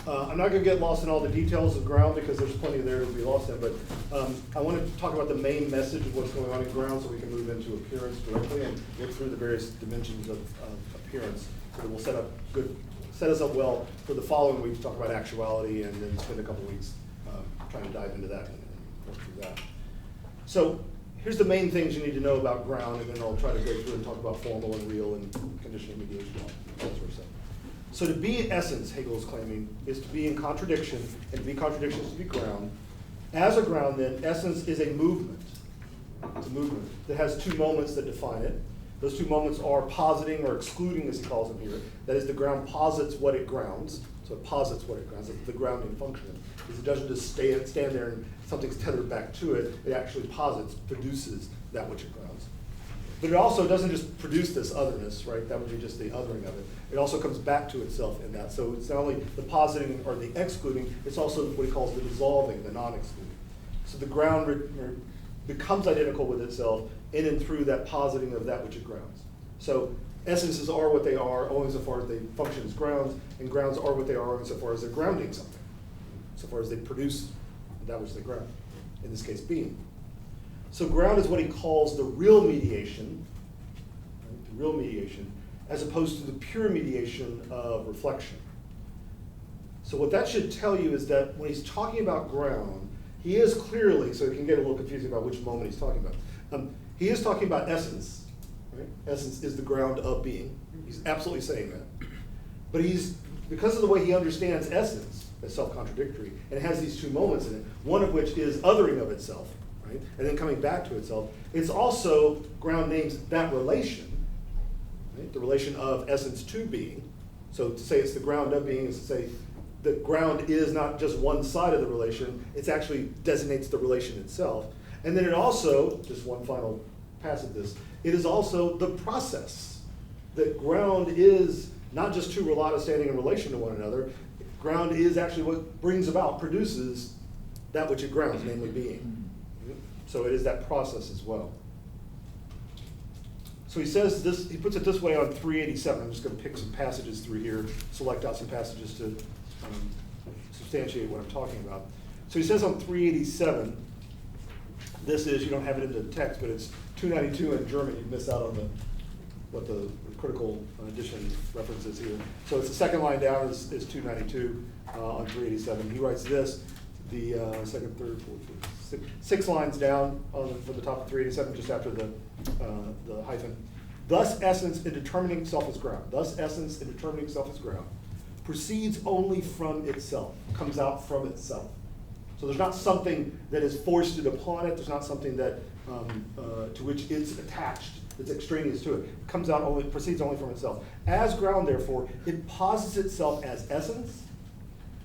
I'm not going to get lost in all the details of ground because there's plenty there to be lost in, but I want to talk about the main message of what's going on in ground so we can move into appearance directly and look through the various dimensions of appearance so that will set us up well for the following week to talk about actuality and then spend a couple weeks trying to dive into that and work through that. So here's the main things you need to know about ground, and then I'll try to go through and talk about formal and real and conditional mediation, that sort of stuff. So to be essence, Hegel is claiming, is to be in contradiction, and to be contradiction is to be ground. As a ground, then, essence is a movement. It's a movement that has two moments that define it. Those two moments are positing or excluding, as he calls them here. That is, the ground posits what it grounds. So it posits what it grounds. It's the grounding function. Because it doesn't just stand there and something's tethered back to it. It actually posits, produces that which it grounds. But it also doesn't just produce this otherness, right? That would be just the othering of it. It also comes back to itself in that. So it's not only the positing or the excluding, it's also what he calls the dissolving, the non-excluding. So the ground becomes identical with itself in and through that positing of that which it grounds. So essences are what they are only so far as they function as grounds, and grounds are what they are only so far as they're grounding something, so far as they produce that which they ground, in this case being. So ground is what he calls the real mediation, right? The real mediation, as opposed to the pure mediation of reflection. So what that should tell you is that when he's talking about ground, he is clearly, so it can get a little confusing about which moment he's talking about. He is talking about essence, right? Essence is the ground of being. He's absolutely saying that. But because of the way he understands essence as self-contradictory, and it has these two moments in it, one of which is othering of itself, right? And then coming back to itself. It's also, ground names that relation, right? The relation of essence to being. So to say it's the ground of being is to say the ground is not just one side of the relation, it actually designates the relation itself. And then it also, just one final pass at this, it is also the process. That ground is not just two relata standing in relation to one another, ground is actually what brings about, produces that which it grounds, namely being. So it is that process as well. So he says this, he puts it this way on 387. I'm just going to pick some passages through here, select out some passages to substantiate what I'm talking about. So he says on 387, this is, you don't have it in the text, but it's 292 in German. You miss out on what the critical edition reference is here. So it's the second line down is 292 on 387. He writes this, the second, third, fourth, fifth, six lines down from the top of 387, just after the hyphen. Thus essence in determining itself as ground. Thus essence in determining itself as ground proceeds only from itself, comes out from itself. So there's not something that is foisted upon it. There's not something that to which it's attached, that's extraneous to it. It comes out only, proceeds only from itself. As ground, therefore, it posits itself as essence,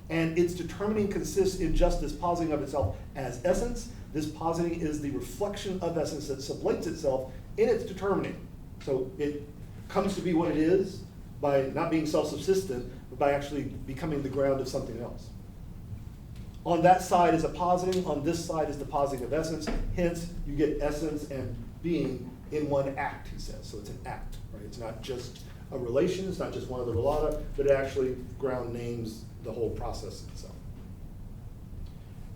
and its determining consists in just this positing of itself as essence. This positing is the reflection of essence that sublates itself in its determining. So it comes to be what it is by not being self-subsistent, but by actually becoming the ground of something else. On that side is a positing, on this side is the positing of essence. Hence, you get essence and being in one act, he says. So it's an act, right? It's not just a relation, it's not just one of the relata, but it actually ground names the whole process itself.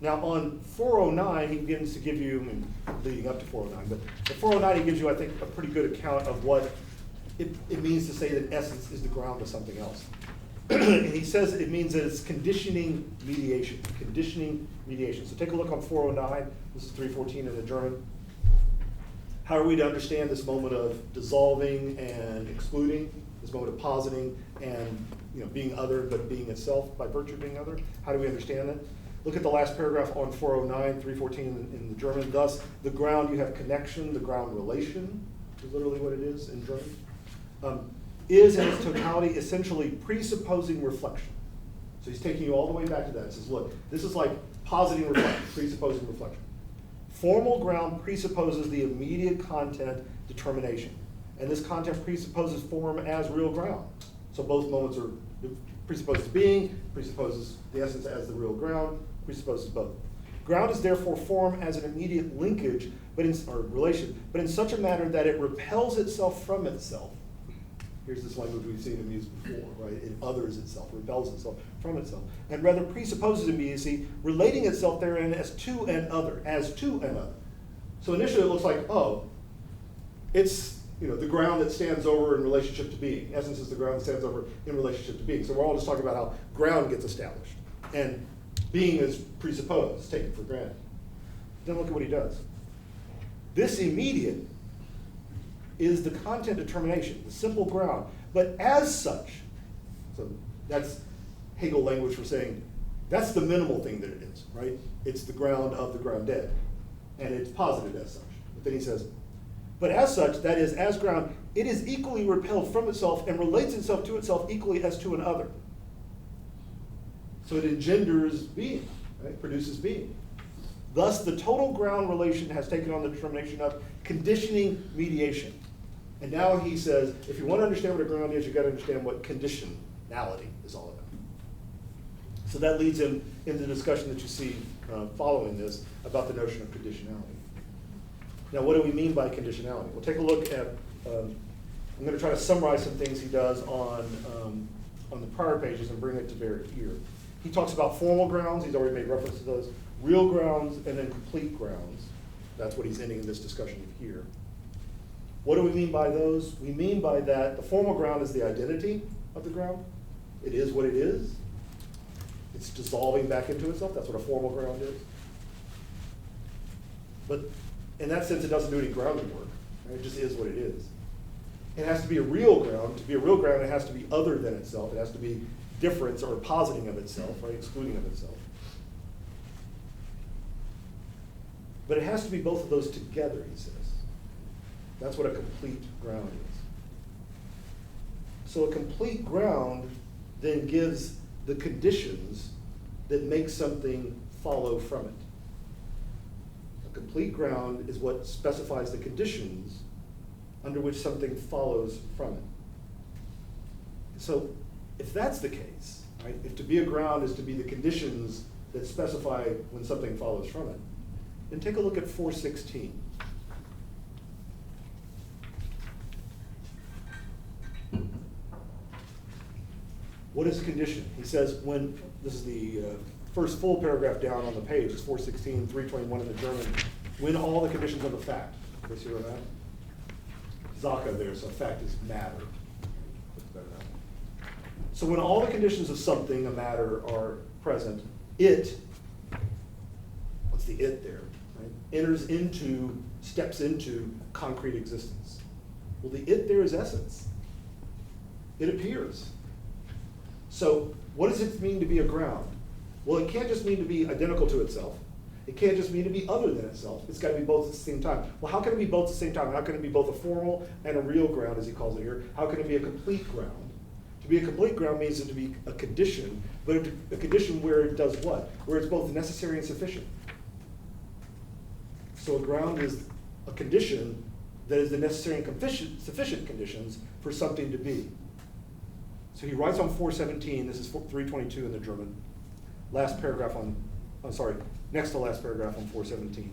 Now on 409, he begins to give you, leading up to 409, but at 409 he gives you, I think, a pretty good account of what it means to say that essence is the ground of something else. And he says it means that it's conditioning mediation. Conditioning mediation. So take a look on 409. This is 314 in the German. How are we to understand this moment of dissolving and excluding, this moment of positing and being other but being itself by virtue of being other? How do we understand that? Look at the last paragraph on 409, 314 in the German. Thus, the ground, you have connection, the ground relation, is literally what it is in German. Is in its totality essentially presupposing reflection. So he's taking you all the way back to that. He says, look, this is like positing reflection, presupposing reflection. Formal ground presupposes the immediate content determination. And this content presupposes form as real ground. So both moments are, presupposes being, presupposes the essence as the real ground, presupposes both. Ground is therefore form as an immediate linkage, or relation, but in such a manner that it repels itself from itself. Here's this language we've seen him use before, right? It others itself, rebels itself from itself, and rather presupposes immediacy, relating itself therein as to an other, So initially it looks like, oh, it's the ground that stands over in relationship to being. Essence is the ground that stands over in relationship to being. So we're all just talking about how ground gets established, and being is presupposed, taken for granted. Then look at what he does. This immediate is the content determination, the simple ground, but as such, so that's Hegel language for saying that's the minimal thing that it is, right? It's the ground of the grounded, and it's posited as such. But then he says, but as such, that is, as ground, it is equally repelled from itself and relates itself to itself equally as to an other. So it engenders being, right? Produces being. Thus, the total ground relation has taken on the determination of conditioning mediation. And now he says, if you want to understand what a ground is, you've got to understand what conditionality is all about. So that leads him into the discussion that you see following this about the notion of conditionality. Now, what do we mean by conditionality? We'll take a look at, I'm going to try to summarize some things he does on the prior pages and bring it to bear here. He talks about formal grounds, he's already made reference to those, real grounds, and then complete grounds. That's what he's ending in this discussion here. What do we mean by those? We mean by that the formal ground is the identity of the ground. It is what it is. It's dissolving back into itself. That's what a formal ground is. But in that sense, it doesn't do any grounding work. Right? It just is what it is. It has to be a real ground. To be a real ground, it has to be other than itself. It has to be difference or positing of itself, right? Excluding of itself. But it has to be both of those together, he says. That's what a complete ground is. So a complete ground then gives the conditions that make something follow from it. A complete ground is what specifies the conditions under which something follows from it. So if that's the case, right, if to be a ground is to be the conditions that specify when something follows from it, then take a look at 416. What is a condition? He says when, this is the first full paragraph down on the page, it's 416, 321 in the German, when all the conditions of a fact. Everybody see where that? Sache there, so fact is matter. So when all the conditions of something, a matter, are present, it, what's the it there? Right? Steps into concrete existence. Well, the it there is essence. It appears. So what does it mean to be a ground? Well, it can't just mean to be identical to itself. It can't just mean to be other than itself. It's got to be both at the same time. Well, how can it be both at the same time? How can it be both a formal and a real ground, as he calls it here? How can it be a complete ground? To be a complete ground means it to be a condition, but a condition where it does what? Where it's both necessary and sufficient. So a ground is a condition that is the necessary and sufficient conditions for something to be. So he writes on 417, this is 322 in the German, last paragraph next to last paragraph on 417.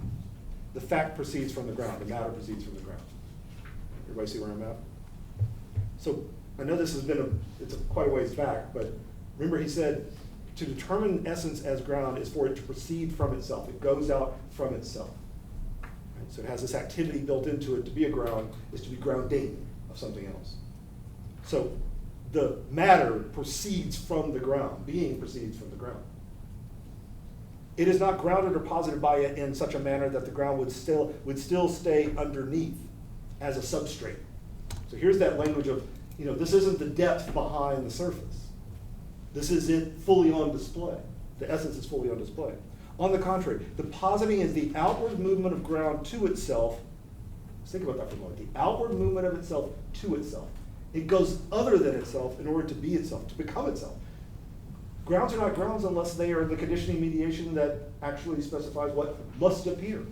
The fact proceeds from the ground, the matter proceeds from the ground. Everybody see where I'm at? So I know this has been quite a ways back, but remember he said to determine essence as ground is for it to proceed from itself. It goes out from itself. Right? So it has this activity built into it. To be a ground is to be grounding of something else. So the matter proceeds from the ground. Being proceeds from the ground. It is not grounded or posited by it in such a manner that the ground would still stay underneath as a substrate. So here's that language of, this isn't the depth behind the surface. This is it fully on display. The essence is fully on display. On the contrary, the positing is the outward movement of ground to itself. Let's think about that for a moment. The outward movement of itself to itself. It goes other than itself in order to be itself, to become itself. Grounds are not grounds unless they are the conditioning mediation that actually specifies what must appear.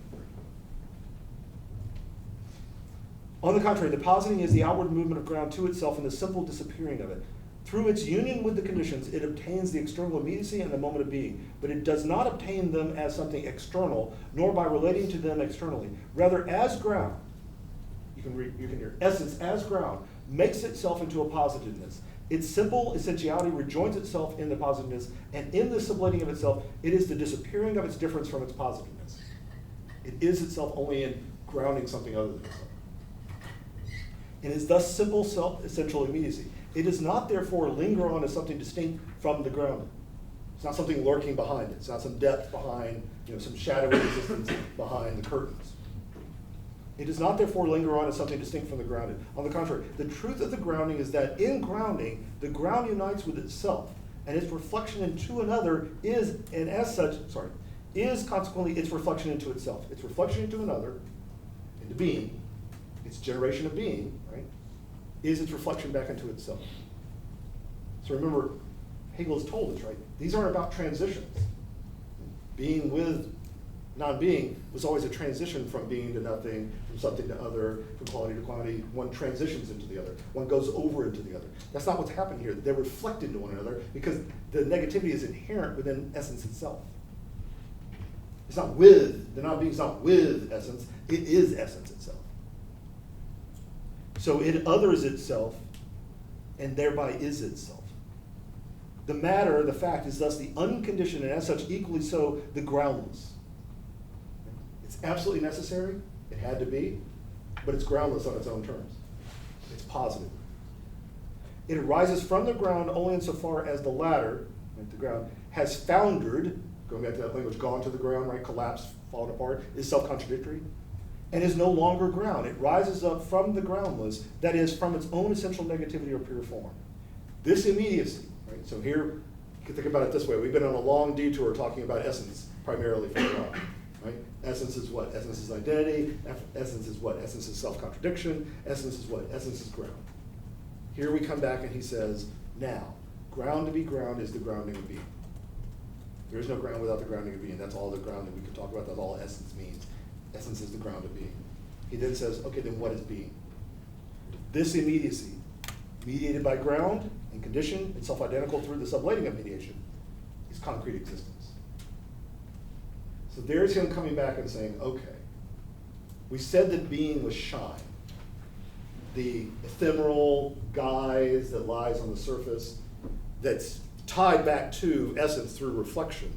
On the contrary, the positing is the outward movement of ground to itself and the simple disappearing of it. Through its union with the conditions, it obtains the external immediacy and the moment of being, but it does not obtain them as something external, nor by relating to them externally. Rather, as ground, you can hear essence as ground, makes itself into a positiveness. Its simple essentiality rejoins itself in the positiveness, and in the sublating of itself, it is the disappearing of its difference from its positiveness. It is itself only in grounding something other than itself. And is thus simple self-essential immediacy. It does not therefore linger on as something distinct from the grounded. It's not something lurking behind it. It's not some depth behind, some shadowy existence behind the curtains. It does not therefore linger on as something distinct from the grounded. On the contrary, the truth of the grounding is that in grounding, the ground unites with itself, and its reflection into another is, and as such, is consequently its reflection into itself. Its reflection into another, into being, its generation of being, right, is its reflection back into itself. So remember, Hegel has told us, right, these aren't about transitions. Being with non-being was always a transition from being to nothing, from something to other, from quality to quantity. One transitions into the other. One goes over into the other. That's not what's happened here. They're reflected to one another because the negativity is inherent within essence itself. It's not with, the non-being is not with essence, it is essence itself. So it others itself and thereby is itself. The matter, the fact, is thus the unconditioned and as such equally so the groundless. It's absolutely necessary, it had to be, but it's groundless on its own terms. It's positive. It arises from the ground only insofar as the latter, right, the ground, has foundered, going back to that language, gone to the ground, right, collapsed, fallen apart, is self-contradictory, and is no longer ground. It rises up from the groundless, that is, from its own essential negativity or pure form. This immediacy, right, so here, you can think about it this way. We've been on a long detour talking about essence, primarily for a while. Right? Essence is what? Essence is identity. Essence is what? Essence is self-contradiction. Essence is what? Essence is ground. Here we come back and he says, now, ground to be ground is the grounding of being. There is no ground without the grounding of being. That's all the ground that we could talk about. That's all essence means. Essence is the ground of being. He then says, okay, then what is being? This immediacy, mediated by ground and condition and self-identical through the sublating of mediation, is concrete existence. So there's him coming back and saying, okay, we said that being was shine, the ephemeral guise that lies on the surface that's tied back to essence through reflection.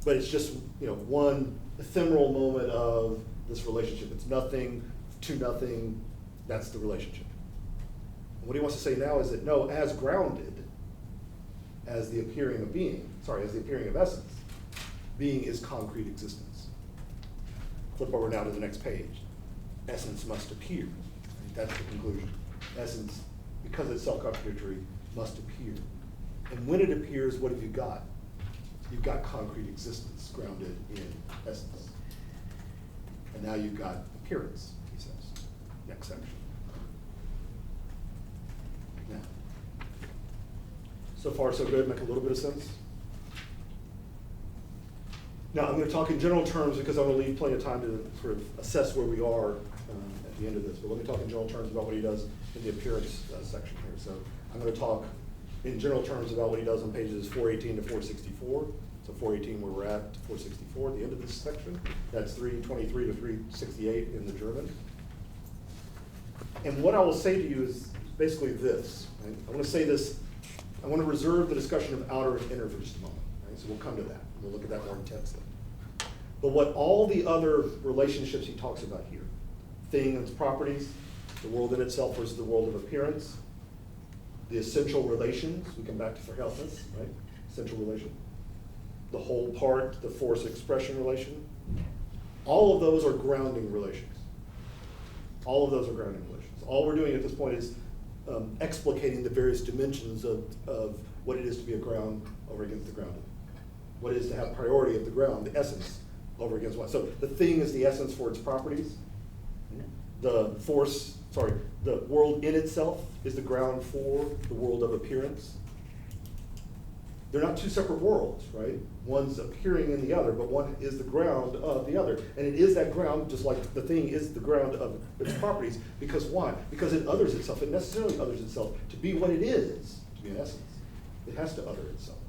But it's just one ephemeral moment of this relationship. It's nothing to nothing, that's the relationship. And what he wants to say now is that no, as grounded, as the appearing of being, as the appearing of essence, being is concrete existence. Flip over now to the next page. Essence must appear. That's the conclusion. Essence, because it's self-contradictory, must appear. And when it appears, what have you got? You've got concrete existence grounded in essence. And now you've got appearance, he says. Next section. Now, so far so good, make a little bit of sense? Now, I'm going to talk in general terms because I want to leave plenty of time to sort of assess where we are at the end of this. But let me talk in general terms about what he does in the appearance section here. So I'm going to talk in general terms about what he does on pages 418 to 464. So 418 where we're at, to 464, the end of this section. That's 323 to 368 in the German. And what I will say to you is basically this. Right? I want to say this, I want to reserve the discussion of outer and inner for just a moment. Right? So we'll come to that. We'll look at that more intensely. But what all the other relationships he talks about here, thing and its properties, the world in itself versus the world of appearance, the essential relations, we come back to Verhältnis, right? Essential relation. The whole part, the force expression relation. All of those are grounding relations. All of those are grounding relations. All we're doing at this point is explicating the various dimensions of what it is to be a ground over against the grounded. What it is to have priority of the ground, the essence, over against what. So the thing is the essence for its properties. The world in itself is the ground for the world of appearance. They're not two separate worlds, right? One's appearing in the other, but one is the ground of the other. And it is that ground, just like the thing is the ground of its properties, because why? Because it others itself, it necessarily others itself to be what it is, to be an essence. It has to other itself.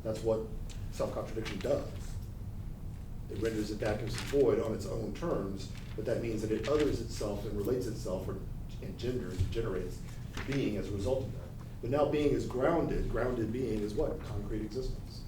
That's what self-contradiction does. It renders it vacuous and void on its own terms, but that means that it others itself and relates itself or engenders, generates being as a result of that. But now being is grounded. Grounded being is what? Concrete existence.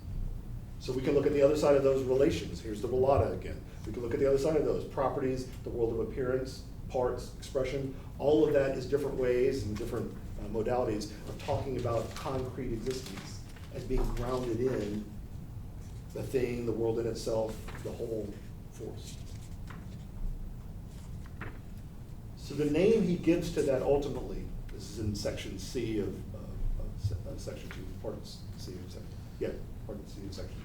So we can look at the other side of those relations. Here's the relata again. We can look at the other side of those. Properties, the world of appearance, parts, expression. All of that is different ways and different modalities of talking about concrete existence as being grounded in the thing, the world in itself, the whole force. So the name he gives to that ultimately, this is in section C of section 2, part C of section, part C of section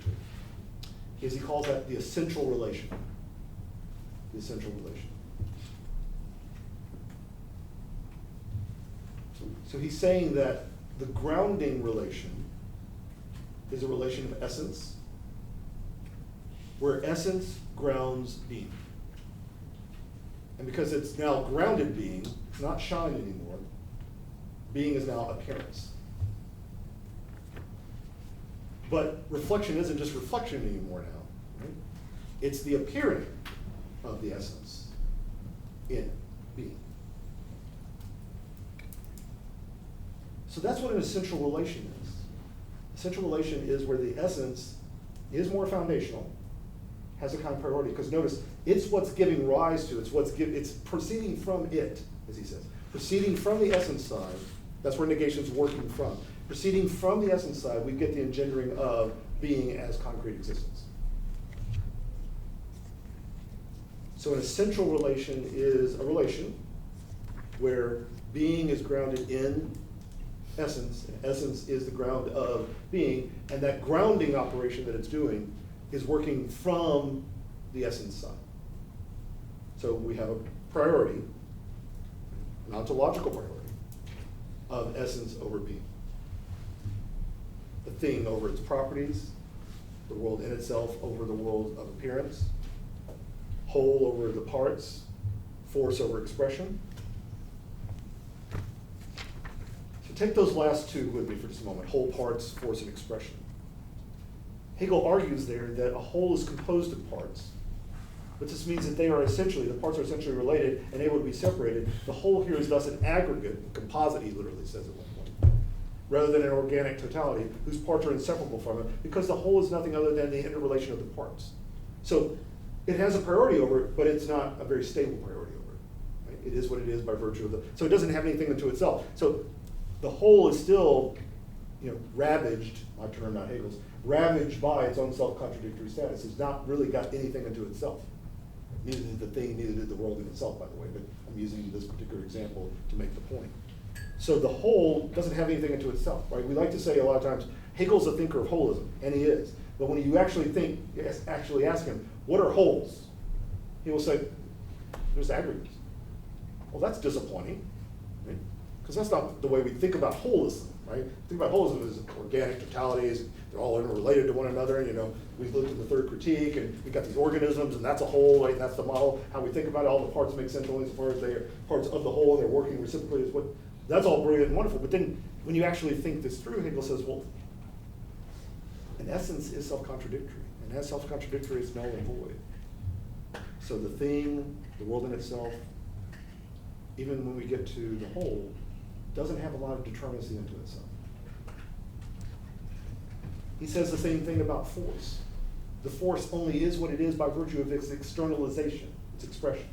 2, is he calls that the essential relation. The essential relation. So he's saying that the grounding relation is a relation of essence, where essence grounds being. And because it's now grounded being, not shine anymore, being is now appearance. But reflection isn't just reflection anymore now, right? It's the appearing of the essence in being. So that's what an essential relation is. Essential relation is where the essence is more foundational, has a kind of priority, because notice, it's what's giving rise to, it's proceeding from it, as he says. Proceeding from the essence side, that's where negation's working from. Proceeding from the essence side, we get the engendering of being as concrete existence. So an essential relation is a relation where being is grounded in essence, and essence is the ground of being, and that grounding operation that it's doing is working from the essence side. So we have a priority, an ontological priority, of essence over being. The thing over its properties, the world in itself over the world of appearance, whole over the parts, force over expression. So take those last two with me for just a moment, whole, parts, force, and expression. Hegel argues there that a whole is composed of parts, but this means that they are essentially, the parts are essentially related and able to be separated. The whole here is thus an aggregate, a composite, he literally says at one point, rather than an organic totality whose parts are inseparable from it, because the whole is nothing other than the interrelation of the parts. So it has a priority over it, but it's not a very stable priority over it. Right? It is what it is by virtue of so it doesn't have anything unto itself. So the whole is still, ravaged, my term, not Hegel's, ravaged by its own self-contradictory status. It's not really got anything unto itself. Neither did the thing, neither did the world in itself, by the way, but I'm using this particular example to make the point. So the whole doesn't have anything unto itself, right? We like to say a lot of times, Hegel's a thinker of holism, and he is. But when you actually ask him, what are wholes? He will say, there's aggregates. Well, that's disappointing, right? Because that's not the way we think about holism, right? Think about holism as organic totalities, they're all interrelated to one another, we've looked at the third critique, and we've got these organisms, and that's a whole, right? And that's the model, how we think about it, all the parts make sense only as far as they are parts of the whole, and they're working reciprocally, is what, that's all brilliant and wonderful. But then, when you actually think this through, Hegel says, well, in essence is self-contradictory, and as self-contradictory is null and void. So the thing, the world in itself, even when we get to the whole, doesn't have a lot of determinacy into itself. He says the same thing about force. The force only is what it is by virtue of its externalization, its expression.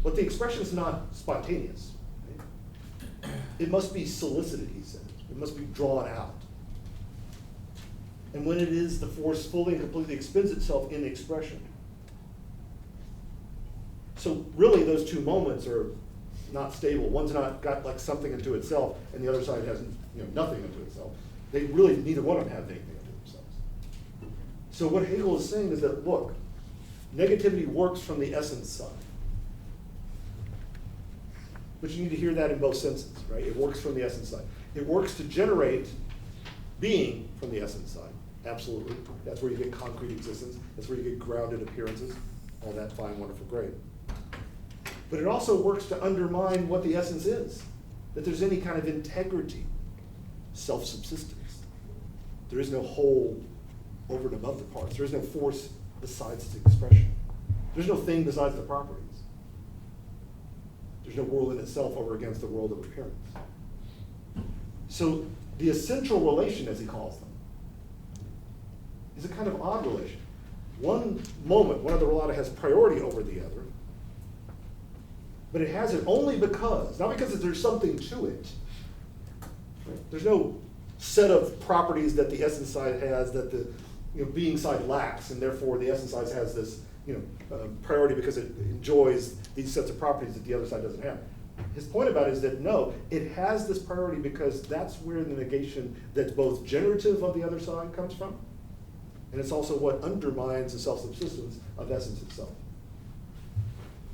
But the expression is not spontaneous. Right? It must be solicited, he said. It must be drawn out. And when it is, the force fully and completely expends itself in expression. So really those two moments are not stable. One's not got like something into itself, and the other side has nothing into itself. They really, neither one of them have anything into themselves. So what Hegel is saying is that, look, negativity works from the essence side. But you need to hear that in both senses, right? It works from the essence side. It works to generate being from the essence side, absolutely. That's where you get concrete existence. That's where you get grounded appearances, all that fine, wonderful, great. But it also works to undermine what the essence is, that there's any kind of integrity, self-subsistence. There is no whole over and above the parts. There is no force besides its expression. There's no thing besides the properties. There's no world in itself over against the world of appearance. So the essential relation, as he calls them, is a kind of odd relation. One moment, one of the relata has priority over the other, but it has it only because, not because there's something to it. Right? There's no set of properties that the essence side has that the being side lacks, and therefore the essence side has this priority because it enjoys these sets of properties that the other side doesn't have. His point about it is that no, it has this priority because that's where the negation that's both generative of the other side comes from, and it's also what undermines the self-subsistence of essence itself.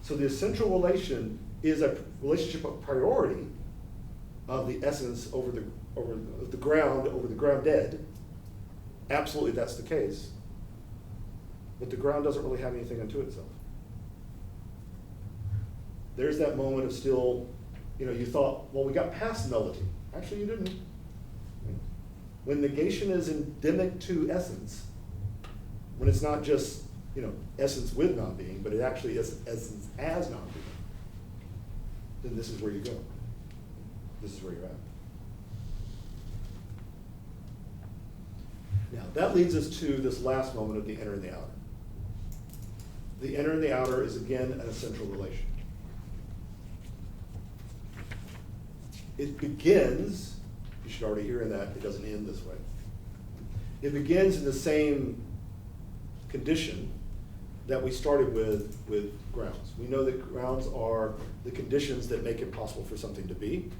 So the essential relation is a relationship of priority of the essence over the ground dead. Absolutely, that's the case. But the ground doesn't really have anything unto itself. There's that moment of still, you thought, well, we got past nullity. Actually, you didn't. When negation is endemic to essence, when it's not just, essence with non-being, but it actually is essence as non-being, then this is where you go. This is where you're at. Now, that leads us to this last moment of the inner and the outer. The inner and the outer is, again, an essential relation. It begins, you should already hear in that, it doesn't end this way. It begins in the same condition that we started with grounds. We know that grounds are the conditions that make it possible for something to be.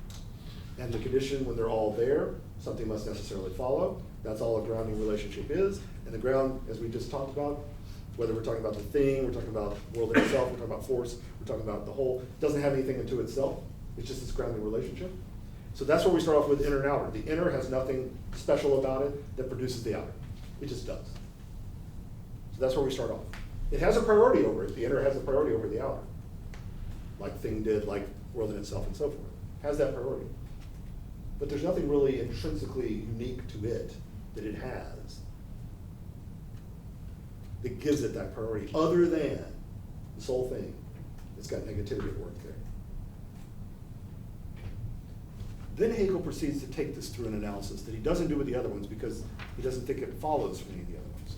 And the condition, when they're all there, something must necessarily follow. That's all a grounding relationship is. And the ground, as we just talked about, whether we're talking about the thing, we're talking about the world in itself, we're talking about force, we're talking about the whole, doesn't have anything unto itself. It's just this grounding relationship. So that's where we start off with inner and outer. The inner has nothing special about it that produces the outer. It just does. So that's where we start off. It has a priority over it. The inner has a priority over the outer. Like thing did, like world in itself and so forth. Has that priority. But there's nothing really intrinsically unique to it that it has that gives it that priority, other than this whole thing. It's got negativity at work there. Then Hegel proceeds to take this through an analysis that he doesn't do with the other ones because he doesn't think it follows from any of the other ones.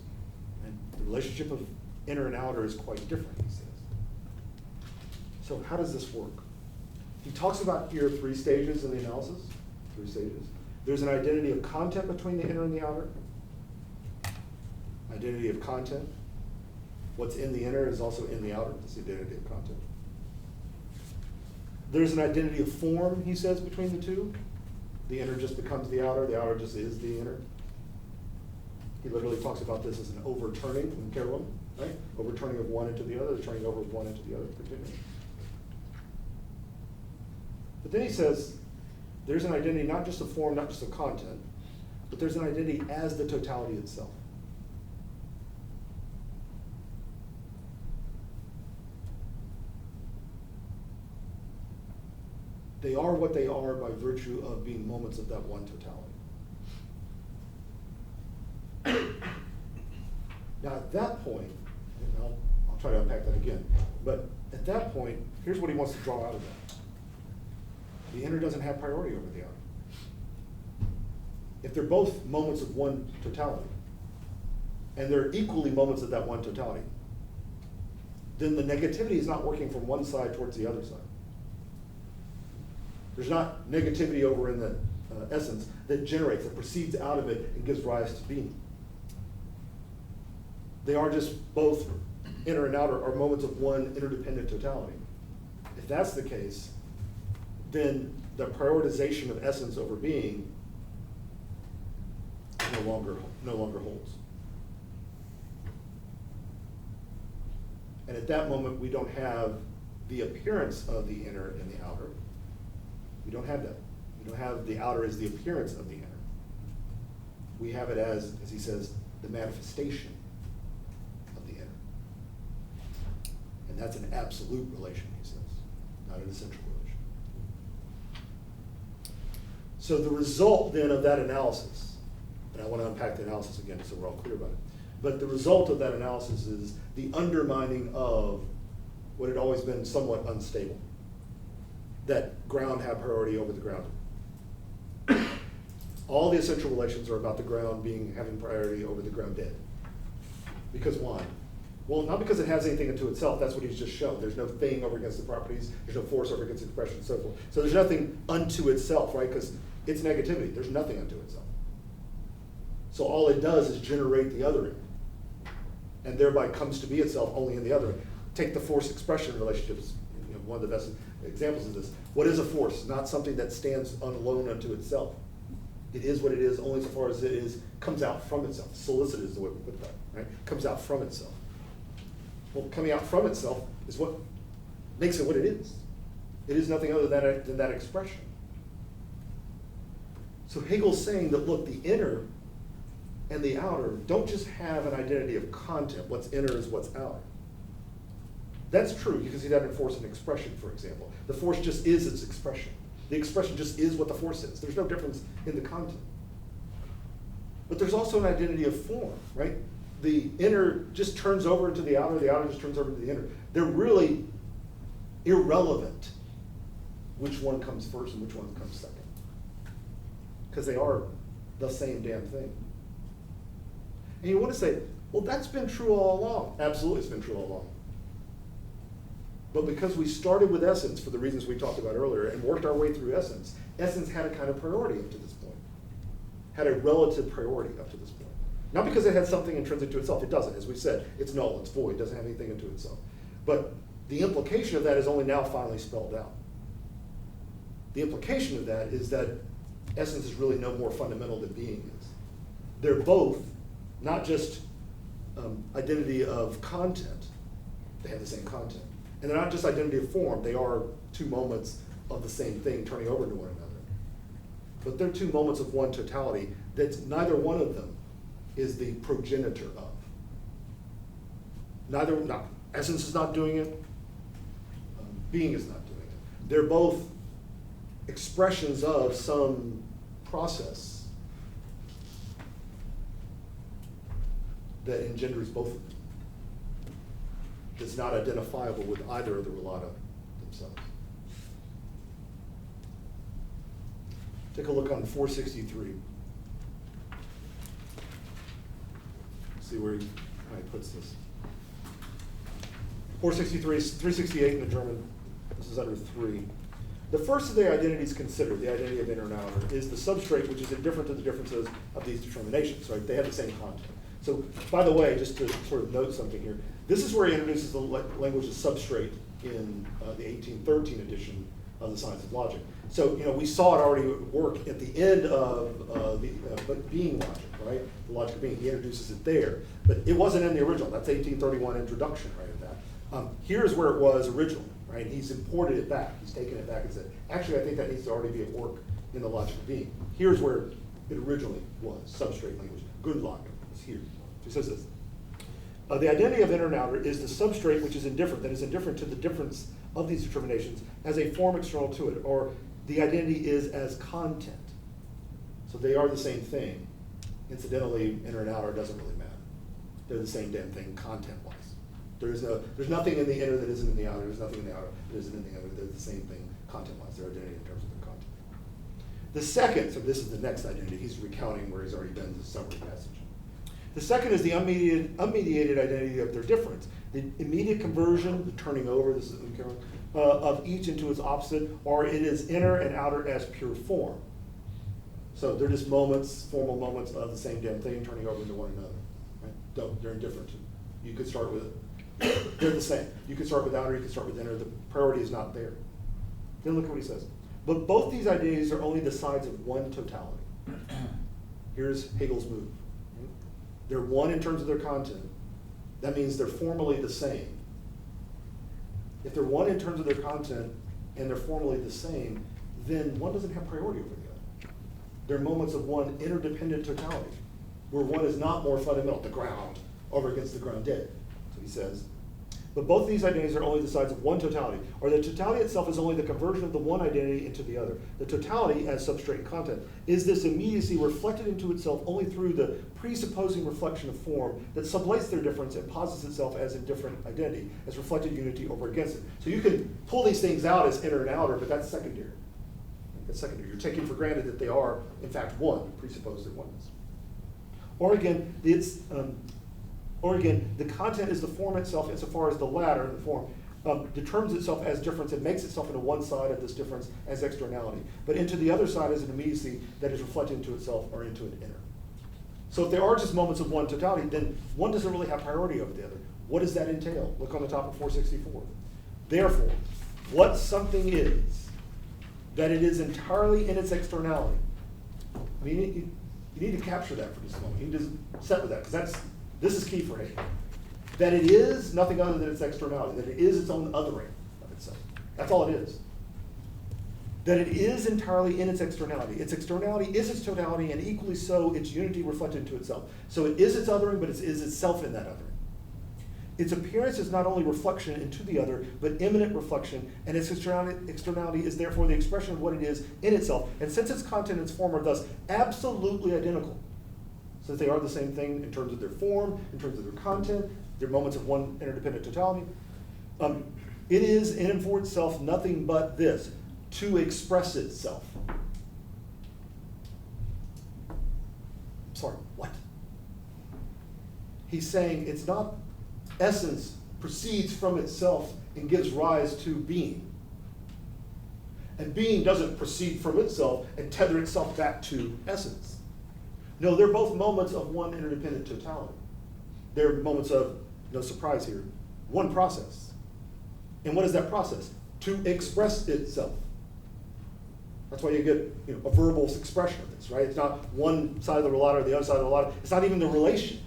And the relationship of inner and outer is quite different, he says. So how does this work? He talks about here 3 stages in the analysis. 3 stages. There's an identity of content between the inner and the outer. Identity of content. What's in the inner is also in the outer. That's the identity of content. There's an identity of form, he says, between the two. The inner just becomes the outer just is the inner. He literally talks about this as an overturning in Carolyn, right? Overturning of one into the other, turning over of one into the other, particularly. But then he says, there's an identity not just of form, not just of content, but there's an identity as the totality itself. They are what they are by virtue of being moments of that one totality. Now at that point, and I'll try to unpack that again, but at that point, here's what he wants to draw out of that. The inner doesn't have priority over the outer. If they're both moments of one totality, and they're equally moments of that one totality, then the negativity is not working from one side towards the other side. There's not negativity over in the essence that generates, that proceeds out of it and gives rise to being. They are just both inner and outer are moments of one interdependent totality. If that's the case, then the prioritization of essence over being no longer holds. And at that moment, we don't have the appearance of the inner and the outer. We don't have that. We don't have the outer as the appearance of the inner. We have it as he says, the manifestation of the inner. And that's an absolute relation, he says, not an essential relation. So the result then of that analysis, and I want to unpack the analysis again so we're all clear about it, but the result of that analysis is the undermining of what had always been somewhat unstable. that ground have priority over the grounded. All the essential relations are about the ground having priority over the grounded. Because why? Well, not because it has anything unto itself, that's what he's just shown. There's no thing over against the properties, there's no force over against the expression, and so forth. So there's nothing unto itself, right? Because it's negativity, there's nothing unto itself. So all it does is generate the other end, and thereby comes to be itself only in the other end. Take the force expression relationships, one of the best examples of this. What is a force? Not something that stands alone unto itself. It is what it is only so far as it comes out from itself. Solicit is the way we put that, right? Comes out from itself. Well, coming out from itself is what makes it what it is. It is nothing other than that expression. So Hegel's saying that, look, the inner and the outer don't just have an identity of content. What's inner is what's outer. That's true. You can see that in force and expression, for example. The force just is its expression. The expression just is what the force is. There's no difference in the content. But there's also an identity of form, right? The inner just turns over into the outer just turns over into the inner. They're really irrelevant which one comes first and which one comes second. Because they are the same damn thing. And you want to say, well, that's been true all along. Absolutely, it's been true all along. But because we started with essence for the reasons we talked about earlier and worked our way through essence, essence had a kind of priority up to this point. Had a relative priority up to this point. Not because it had something intrinsic to itself. It doesn't. As we said, it's null, it's void, it doesn't have anything into itself. But the implication of that is only now finally spelled out. The implication of that is that essence is really no more fundamental than being is. They're both not just identity of content, they have the same content. And they're not just identity of form, they are two moments of the same thing turning over into one another. But they're two moments of one totality that neither one of them is the progenitor of. Essence is not doing it, being is not doing it. They're both expressions of some process that engenders both of them. That's not identifiable with either of the relata themselves. Take a look on 463. See how he puts this. 463 is 368 in the German. This is under 3. The first of the identities considered, the identity of inner and outer, is the substrate, which is indifferent to the differences of these determinations, right? They have the same content. So, by the way, just to sort of note something here, this is where he introduces the language of substrate in the 1813 edition of the Science of Logic. So, we saw it already work at the end of but being logic, right? The logic of being. He introduces it there, but it wasn't in the original. That's 1831 introduction, right? At that. Here's where it was originally, right? He's imported it back. He's taken it back and said, actually, I think that needs to already be at work in the logic of being. Here's where it originally was. Substrate language. Grundlage is here. So he says this. The identity of inner and outer is the substrate which is indifferent, that is indifferent to the difference of these determinations as a form external to it, or the identity is as content. So they are the same thing. Incidentally, inner and outer doesn't really matter. They're the same damn thing content-wise. There's nothing in the inner that isn't in the outer, there's nothing in the outer that isn't in the inner, they're the same thing content-wise, their identity in terms of their content. The second, so this is the next identity, he's recounting where he's already been, the summary passage. The second is the unmediated identity of their difference. The immediate conversion, the turning over, this is of each into its opposite, or it is inner and outer as pure form. So they're just moments, formal moments of the same damn thing turning over into one another. Right? They're indifferent. You could start with, they're the same. You could start with outer, you could start with inner. The priority is not there. Then look at what he says. But both these identities are only the sides of one totality. Here's Hegel's move. They're one in terms of their content. That means they're formally the same. If they're one in terms of their content and they're formally the same, then one doesn't have priority over the other. They're moments of one interdependent totality, where one is not more fundamental, the ground, over against the grounded. So he says, but both of these identities are only the sides of one totality, or the totality itself is only the conversion of the one identity into the other. The totality, as substrate and content, is this immediacy reflected into itself only through the presupposing reflection of form that sublates their difference and posits itself as a different identity, as reflected unity over against it. So you can pull these things out as inner and outer, but that's secondary. That's secondary. You're taking for granted that they are, in fact, one, presuppose that oneness. Or again, the content is the form itself insofar as the latter, the form, determines itself as difference and makes itself into one side of this difference as externality, but into the other side as an immediacy that is reflected into itself or into an inner. So if there are just moments of one totality, then one doesn't really have priority over the other. What does that entail? Look on the top of 464. Therefore, what something is, that it is entirely in its externality. I mean, you need to capture that for just a moment. You need to set with that, because this is key for Hegel. That it is nothing other than its externality, that it is its own othering of itself. That's all it is. That it is entirely in its externality. Its externality is its totality, and equally so, its unity reflected into itself. So it is its othering, but it is itself in that othering. Its appearance is not only reflection into the other, but immanent reflection, and its externality is therefore the expression of what it is in itself. And since its content and its form are thus absolutely identical, since they are the same thing in terms of their form, in terms of their content, they're moments of one interdependent totality, it is in and for itself nothing but this, to express itself. Sorry, what? He's saying it's not essence proceeds from itself and gives rise to being. And being doesn't proceed from itself and tether itself back to essence. No, they're both moments of one interdependent totality. They're moments of, no surprise here, one process. And what is that process? To express itself. That's why you get a verbal expression of this, right? It's not one side of the roulade or the other side of the roulade. It's not even the relation,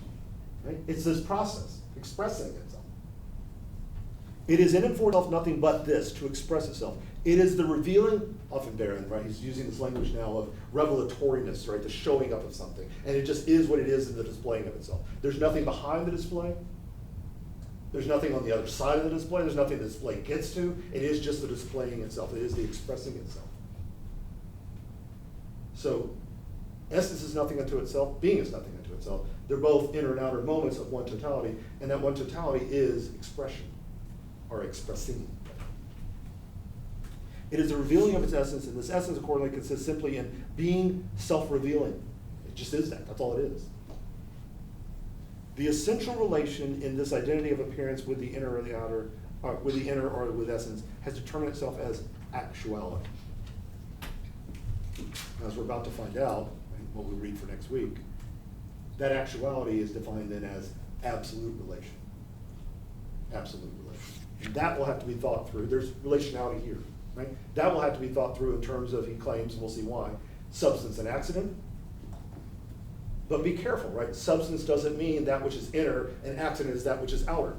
right? It's this process, expressing itself. It is in and for itself nothing but this, to express itself. It is the revealing, often Baron, right? He's using this language now of revelatoriness, right? The showing up of something. And it just is what it is in the displaying of itself. There's nothing behind the display. There's nothing on the other side of the display. There's nothing the display gets to. It is just the displaying itself. It is the expressing itself. So essence is nothing unto itself. Being is nothing unto itself. They're both inner and outer moments of one totality. And that one totality is expression, or expressing. It is the revealing of its essence, and this essence accordingly consists simply in being self-revealing. It just is that. That's all it is. The essential relation in this identity of appearance with the inner or the outer, with the inner or with essence, has determined itself as actuality. As we're about to find out, what we read for next week, that actuality is defined then as absolute relation. Absolute relation. And that will have to be thought through. There's relationality here, right? That will have to be thought through in terms of, he claims, and we'll see why, substance and accident. But be careful, right? Substance doesn't mean that which is inner, and accident is that which is outer.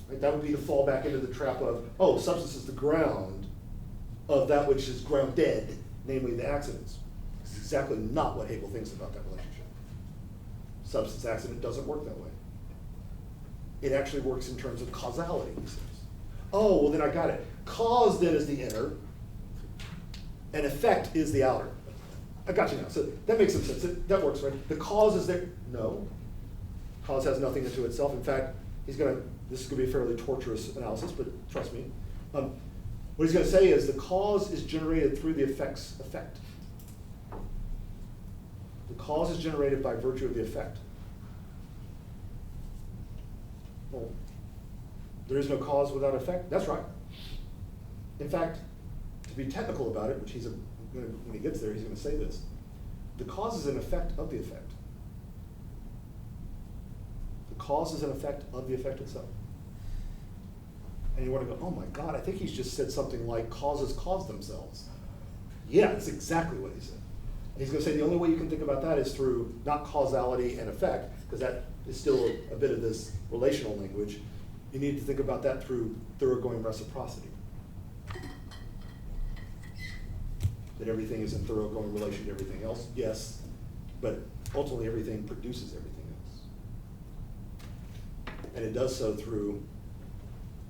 Right? That would be to fall back into the trap of, oh, substance is the ground of that which is grounded, namely the accidents. It's exactly not what Hegel thinks about that relationship. Substance accident doesn't work that way. It actually works in terms of causality, he says. Oh, well then I got it. Cause then is the inner, and effect is the outer. I got you now. So that makes some sense. That works, right? The cause is there. No. Cause has nothing into itself. In fact, this is going to be a fairly torturous analysis, but trust me. What he's going to say is the cause is generated through the effect's effect. The cause is generated by virtue of the effect. Well, there is no cause without effect? That's right. In fact, to be technical about it, which when he gets there, he's going to say this. The cause is an effect of the effect. The cause is an effect of the effect itself. And you want to go, oh my God, I think he's just said something like causes cause themselves. Yeah, that's exactly what he said. And he's going to say the only way you can think about that is through not causality and effect, because that is still a bit of this relational language. You need to think about that through thoroughgoing reciprocity. That everything is in thoroughgoing relation to everything else, yes, but ultimately everything produces everything else. And it does so through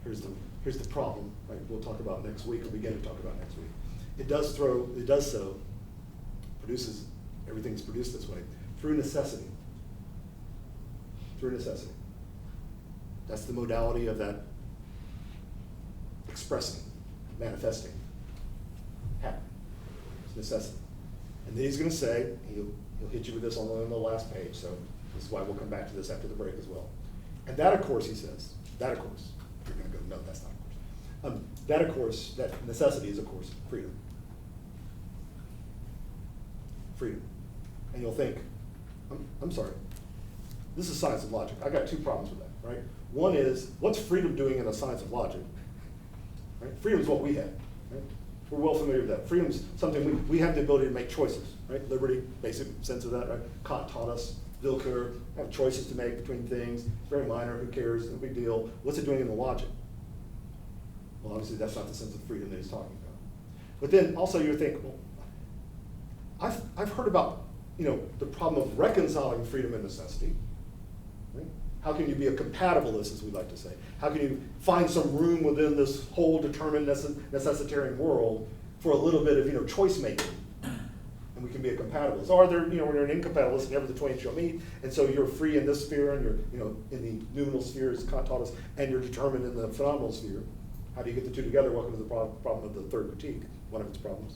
here's the problem, right? We'll talk about next week, or begin to talk about next week. It does so, produces, everything's produced this way, through necessity. Through necessity. That's the modality of that expressing, manifesting, happening. It's necessity. And then he's going to say, he'll hit you with this on the last page, so this is why we'll come back to this after the break as well. And that, of course, he says, that, of course, you're going to go, no, that's not a course. That, of course, that necessity is, of course, freedom. Freedom. And you'll think, I'm sorry, this is science of logic. I got two problems with that, right? One is, what's freedom doing in a science of logic? Right? Freedom is what we have, right? We're well familiar with that. Freedom's something we have the ability to make choices, right? Liberty, basic sense of that, right? Kant taught us, Wilker, have choices to make between things. It's very minor, who cares, no big deal. What's it doing in the logic? Well, obviously that's not the sense of freedom that he's talking about. But then also you think, well, I've heard about, the problem of reconciling freedom and necessity. Right? How can you be a compatibilist, as we like to say? How can you find some room within this whole determined necessitarian world for a little bit of choice making? And we can be a compatibilist. Or when you're an incompatibilist, never the twain shall meet, and so you're free in this sphere, and you're in the noumenal sphere, as Kant taught us, and you're determined in the phenomenal sphere. How do you get the two together? Welcome to the problem of the third critique, one of its problems.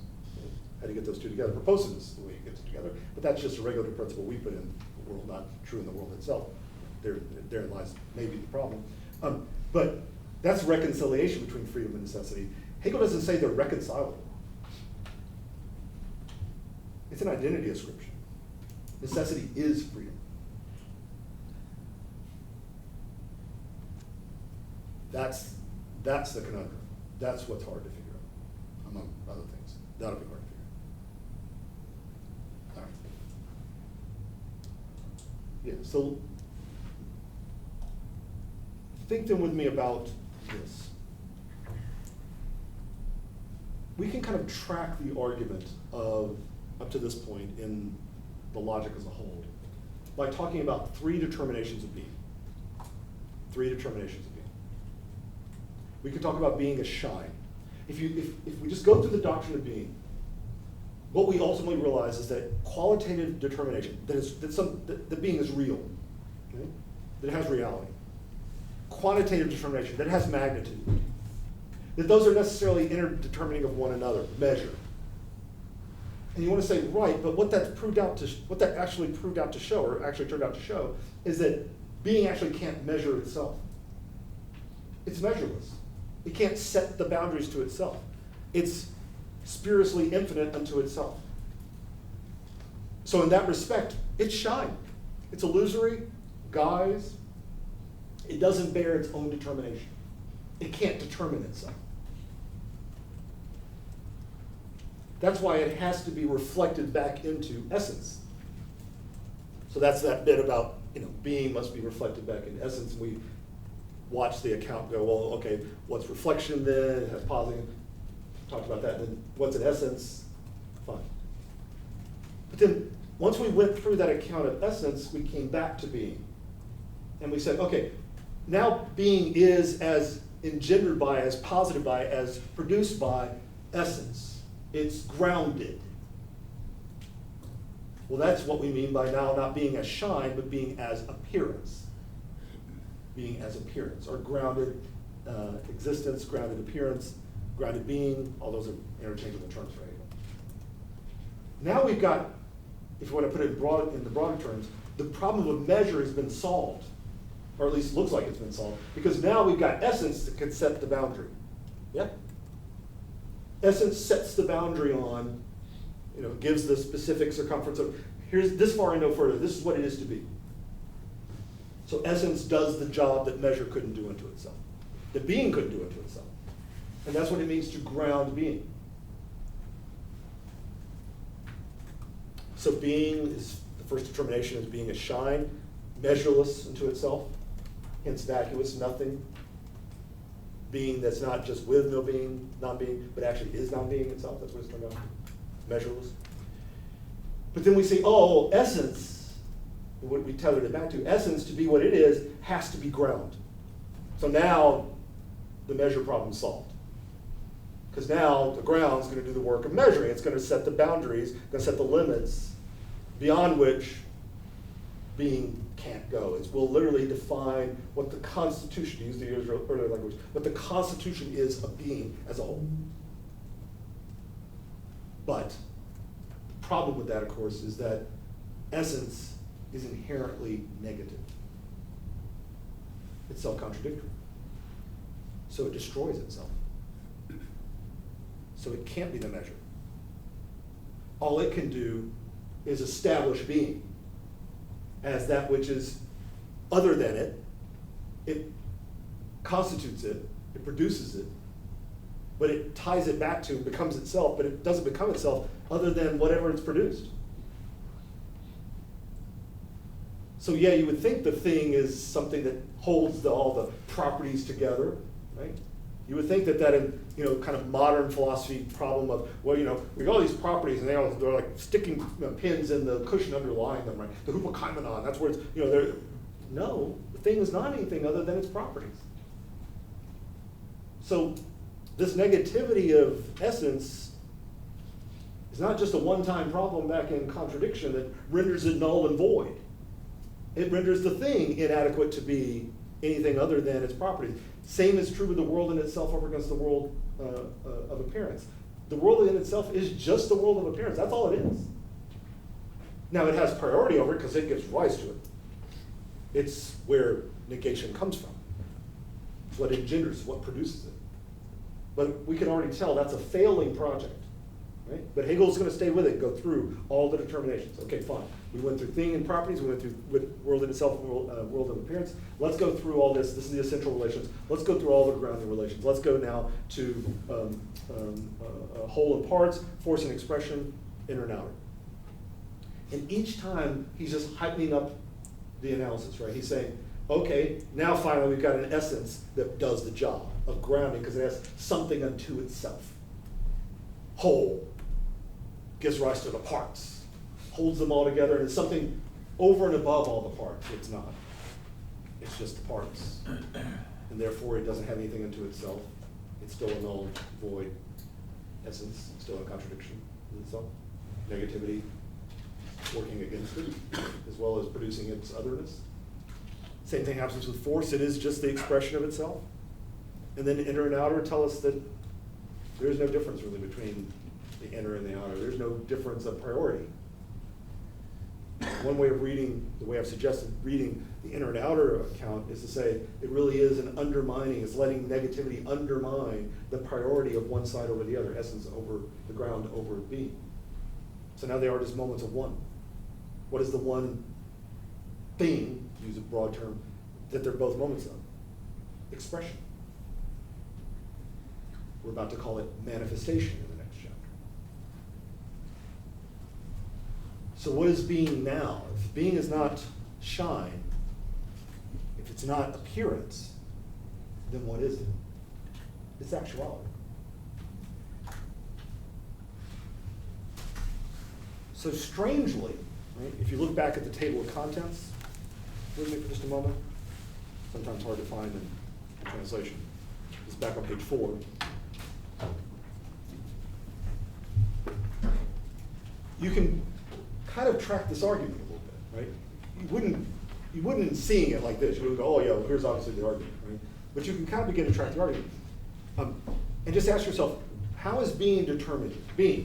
How do you get those two together? Proposition is the way you get them together, but that's just a regulative principle we put in the world, not true in the world itself. Therein lies maybe the problem. But that's reconciliation between freedom and necessity. Hegel doesn't say they're reconcilable. It's an identity ascription. Necessity is freedom. That's the conundrum. That's what's hard to figure out, among other things. That'll be hard to figure out. All right. Yeah, so think then with me about this. We can kind of track the argument of, up to this point, in the logic as a whole by talking about three determinations of being. Three determinations of being. We can talk about being as shine. If we just go through the doctrine of being, what we ultimately realize is that qualitative determination, that being is real, okay? That it has reality. Quantitative determination, that it has magnitude. That those are necessarily interdetermining of one another, measure. And you want to say, right, but what that actually proved out to show, or actually turned out to show, is that being actually can't measure itself. It's measureless. It can't set the boundaries to itself. It's spuriously infinite unto itself. So in that respect, it's shine. It's illusory, guise. It doesn't bear its own determination. It can't determine itself. That's why it has to be reflected back into essence. So that's that bit about, being must be reflected back into essence. And we watch the account go, well, okay, what's reflection then? It has pausing. Talked about that. And then what's in essence? Fine. But then once we went through that account of essence, we came back to being. And we said, okay, now being is as engendered by, as posited by, as produced by essence. It's grounded. Well, that's what we mean by now not being as shine, but being as appearance. Being as appearance, or grounded existence, grounded appearance, grounded being, all those are interchangeable terms for Hegel. Now we've got, if you want to put it in the broader terms, the problem of measure has been solved, or at least looks like it's been solved, because now we've got essence that can set the boundary. Yeah? Essence sets the boundary on, gives the specific circumference of, here's this far and no further, this is what it is to be. So essence does the job that measure couldn't do unto itself, that being couldn't do unto itself. And that's what it means to ground being. So being is, the first determination is being a shine, measureless unto itself, hence vacuous, nothing. Being that's not just with no being, non-being, but actually is non-being itself. That's what it's turned out to be. Measureless. But then we say, oh, essence, what we tethered it back to, essence to be what it is, has to be ground. So now the measure problem solved. Because now the ground's going to do the work of measuring. It's going to set the boundaries, going to set the limits beyond which being can't go. It will literally define what the constitution, to use the earlier language, what the constitution is of being as a whole. But the problem with that, of course, is that essence is inherently negative. It's self-contradictory. So it destroys itself. So it can't be the measure. All it can do is establish being as that which is other than it. It constitutes it, it produces it, but it ties it back to, becomes itself, but it doesn't become itself other than whatever it's produced. So yeah, you would think the thing is something that holds all the properties together, right? You would think that in, kind of modern philosophy problem of, well, we got all these properties and they're like sticking pins in the cushion underlying them, right? The hupokaimenon, that's where it's, no, the thing is not anything other than its properties. So this negativity of essence is not just a one-time problem back in contradiction that renders it null and void. It renders the thing inadequate to be anything other than its properties. Same is true with the world in itself over against the world of appearance. The world in itself is just the world of appearance. That's all it is. Now it has priority over it because it gives rise to it. It's where negation comes from. It's what engenders, what produces it. But we can already tell that's a failing project. Right? But Hegel's going to stay with it and go through all the determinations. Okay, fine. We went through thing and properties. We went through world in itself, world of appearance. Let's go through all this. This is the essential relations. Let's go through all the grounding relations. Let's go now to whole and parts, force and expression, inner and outer. And each time he's just heightening up the analysis, right? He's saying, okay, now finally we've got an essence that does the job of grounding because it has something unto itself. Whole gives rise to the parts, holds them all together, and it's something over and above all the parts. It's not. It's just the parts. And therefore it doesn't have anything unto itself. It's still a null, void essence, still a contradiction in itself. Negativity working against it, as well as producing its otherness. Same thing happens with force. It is just the expression of itself. And then inner and outer tell us that there's no difference really between the inner and the outer. There's no difference of priority. One way of reading, the way I've suggested reading the inner and outer account is to say it really is an undermining, it's letting negativity undermine the priority of one side over the other, essence over the ground over being. So now they are just moments of one. What is the one thing, to use a broad term, that they're both moments of? Expression. We're about to call it manifestation in the next chapter. So what is being now? If being is not shine, if it's not appearance, then what is it? It's actuality. So strangely, right, if you look back at the table of contents with me for just a moment, sometimes hard to find in translation. It's back on page 4. You can kind of track this argument a little bit, right? You wouldn't in seeing it like this, you wouldn't go, oh yeah, well, here's obviously the argument, right? But you can kind of begin to track the argument. And just ask yourself, how is being determined?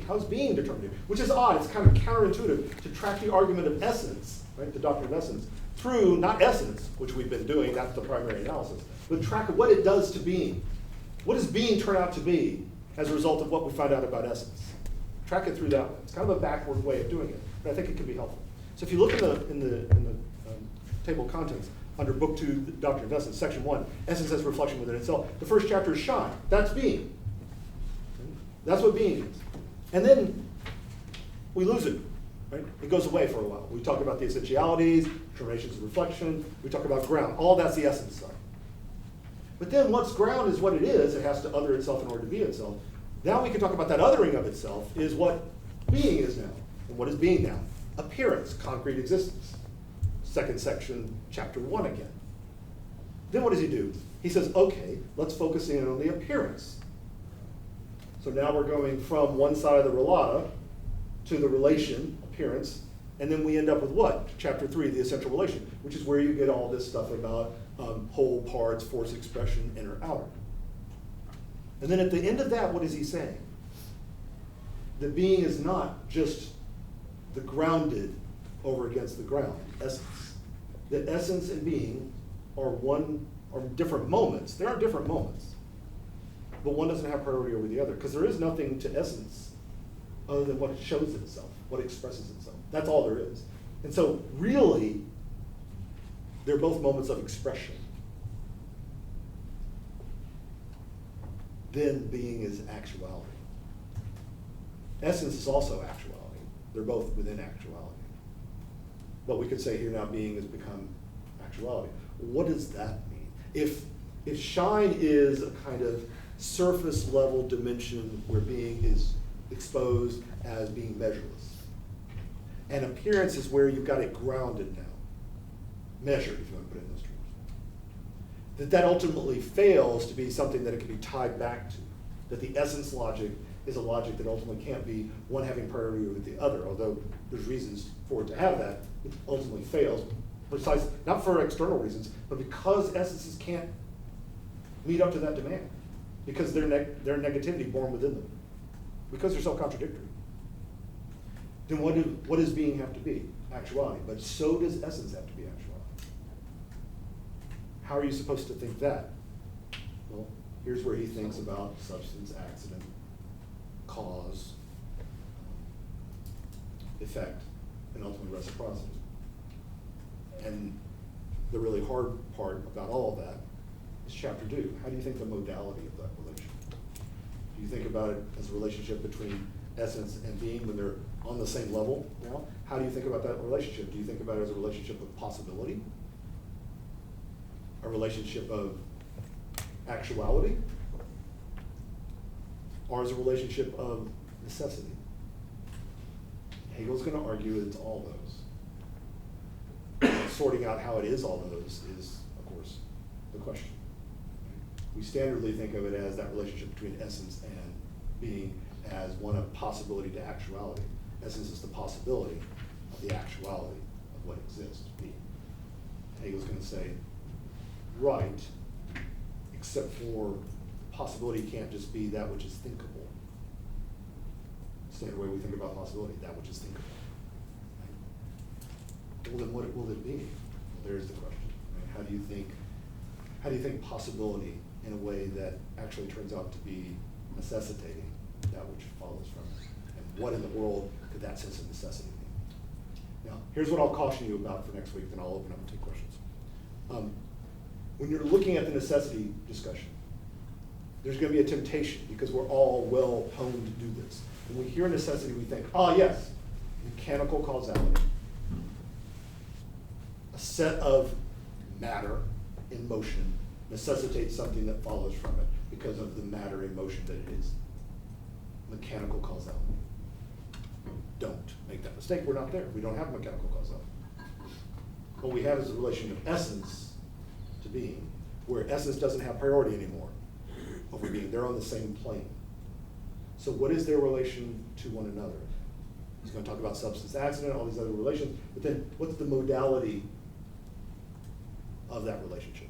How is being determined? Which is odd, it's kind of counterintuitive to track the argument of essence, right? The doctrine of essence, through not essence, which we've been doing, that's the primary analysis, but track what it does to being. What does being turn out to be as a result of what we find out about essence? Track it through that way. It's kind of a backward way of doing it, but I think it can be helpful. So if you look in the table of contents, under Book 2, the Doctrine of Essence, Section 1, Essence as Reflection within itself, the first chapter is shine. That's being. That's what being is. And then we lose it, right? It goes away for a while. We talk about the essentialities, terminations of reflection, we talk about ground. All that's the essence side. But then once ground is what it has to other itself in order to be itself. Now we can talk about that othering of itself is what being is now. And what is being now? Appearance, concrete existence. Second section, chapter 1 again. Then what does he do? he says, okay, let's focus in on the appearance. So now we're going from one side of the relata to the relation, appearance, and then we end up with what? Chapter 3, the essential relation, which is where you get all this stuff about whole, parts, force expression, inner, outer. And then at the end of that, what is he saying? That being is not just the grounded over against the ground, essence. That essence and being are different moments. There are different moments. But one doesn't have priority over the other, because there is nothing to essence other than what shows itself, what expresses itself. That's all there is. And so really, they're both moments of expression. Then being is actuality. Essence is also actuality. They're both within actuality. But we could say here now being has become actuality. What does that mean? If shine is a kind of surface level dimension where being is exposed as being measureless, and appearance is where you've got it grounded now, measured, if you want to put it in those terms, that ultimately fails to be something that it can be tied back to, that the essence logic is a logic that ultimately can't be one having priority over the other, although there's reasons for it to have that, it ultimately fails, precisely, not for external reasons, but because essences can't meet up to that demand, because their negativity born within them, because they're self-contradictory. Then what does being have to be? Actuality. But so does essence have to be actuality. How are you supposed to think that? Well, here's where he thinks about substance, accident, cause, effect, and ultimately reciprocity. And the really hard part about all of that is chapter 2. How do you think the modality of that relation? Do you think about it as a relationship between essence and being when they're on the same level now? How do you think about that relationship? Do you think about it as a relationship of possibility? A relationship of actuality? Or as a relationship of necessity? Hegel's going to argue it's all those. Sorting out how it is all those is, of course, the question. We standardly think of it as that relationship between essence and being as one of possibility to actuality. Essence is the possibility of the actuality of what exists, being. Hegel's going to say, right, except for possibility can't just be that which is thinkable. Standard way we think about possibility, that which is thinkable. Right? Well, then what will it be? Well, there's the question. Right? How do you think possibility in a way that actually turns out to be necessitating that which follows from it? And what in the world could that sense of necessity mean? Now, here's what I'll caution you about for next week, then I'll open up and take questions. When you're looking at the necessity discussion, there's going to be a temptation, because we're all well honed to do this. When we hear necessity, we think, oh yes, mechanical causality. A set of matter in motion necessitates something that follows from it because of the matter in motion that it is. Mechanical causality. Don't make that mistake. We're not there. We don't have mechanical causality. What we have is a relation of essence to being, where essence doesn't have priority anymore over being. They're on the same plane. So what is their relation to one another? He's going to talk about substance, accident, all these other relations, but then what's the modality of that relationship?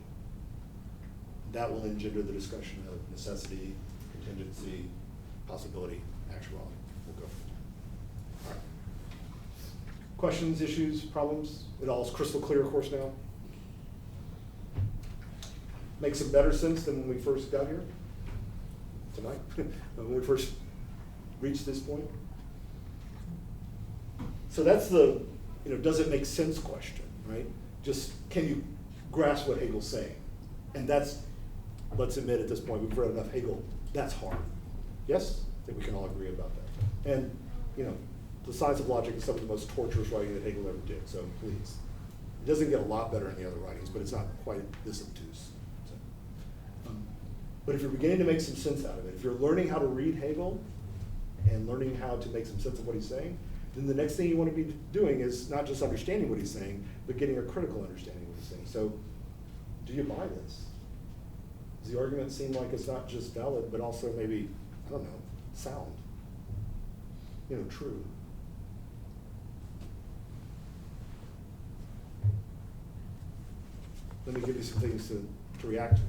That will engender the discussion of necessity, contingency, possibility, actuality. We'll go from there. All right. Questions, issues, problems? It all is crystal clear, of course, now. Makes some better sense than when we first got here tonight, when we first reached this point. So that's the, does it make sense question, right? Just, can you grasp what Hegel's saying? And that's, let's admit at this point, we've read enough Hegel, that's hard. Yes? I think we can all agree about that. And, the science of logic is some of the most torturous writing that Hegel ever did, so please. It doesn't get a lot better in the other writings, but it's not quite this obtuse. But if you're beginning to make some sense out of it, if you're learning how to read Hegel and learning how to make some sense of what he's saying, then the next thing you want to be doing is not just understanding what he's saying, but getting a critical understanding of what he's saying. So, do you buy this? Does the argument seem like it's not just valid, but also maybe, I don't know, sound? True. Let me give you some things to react to.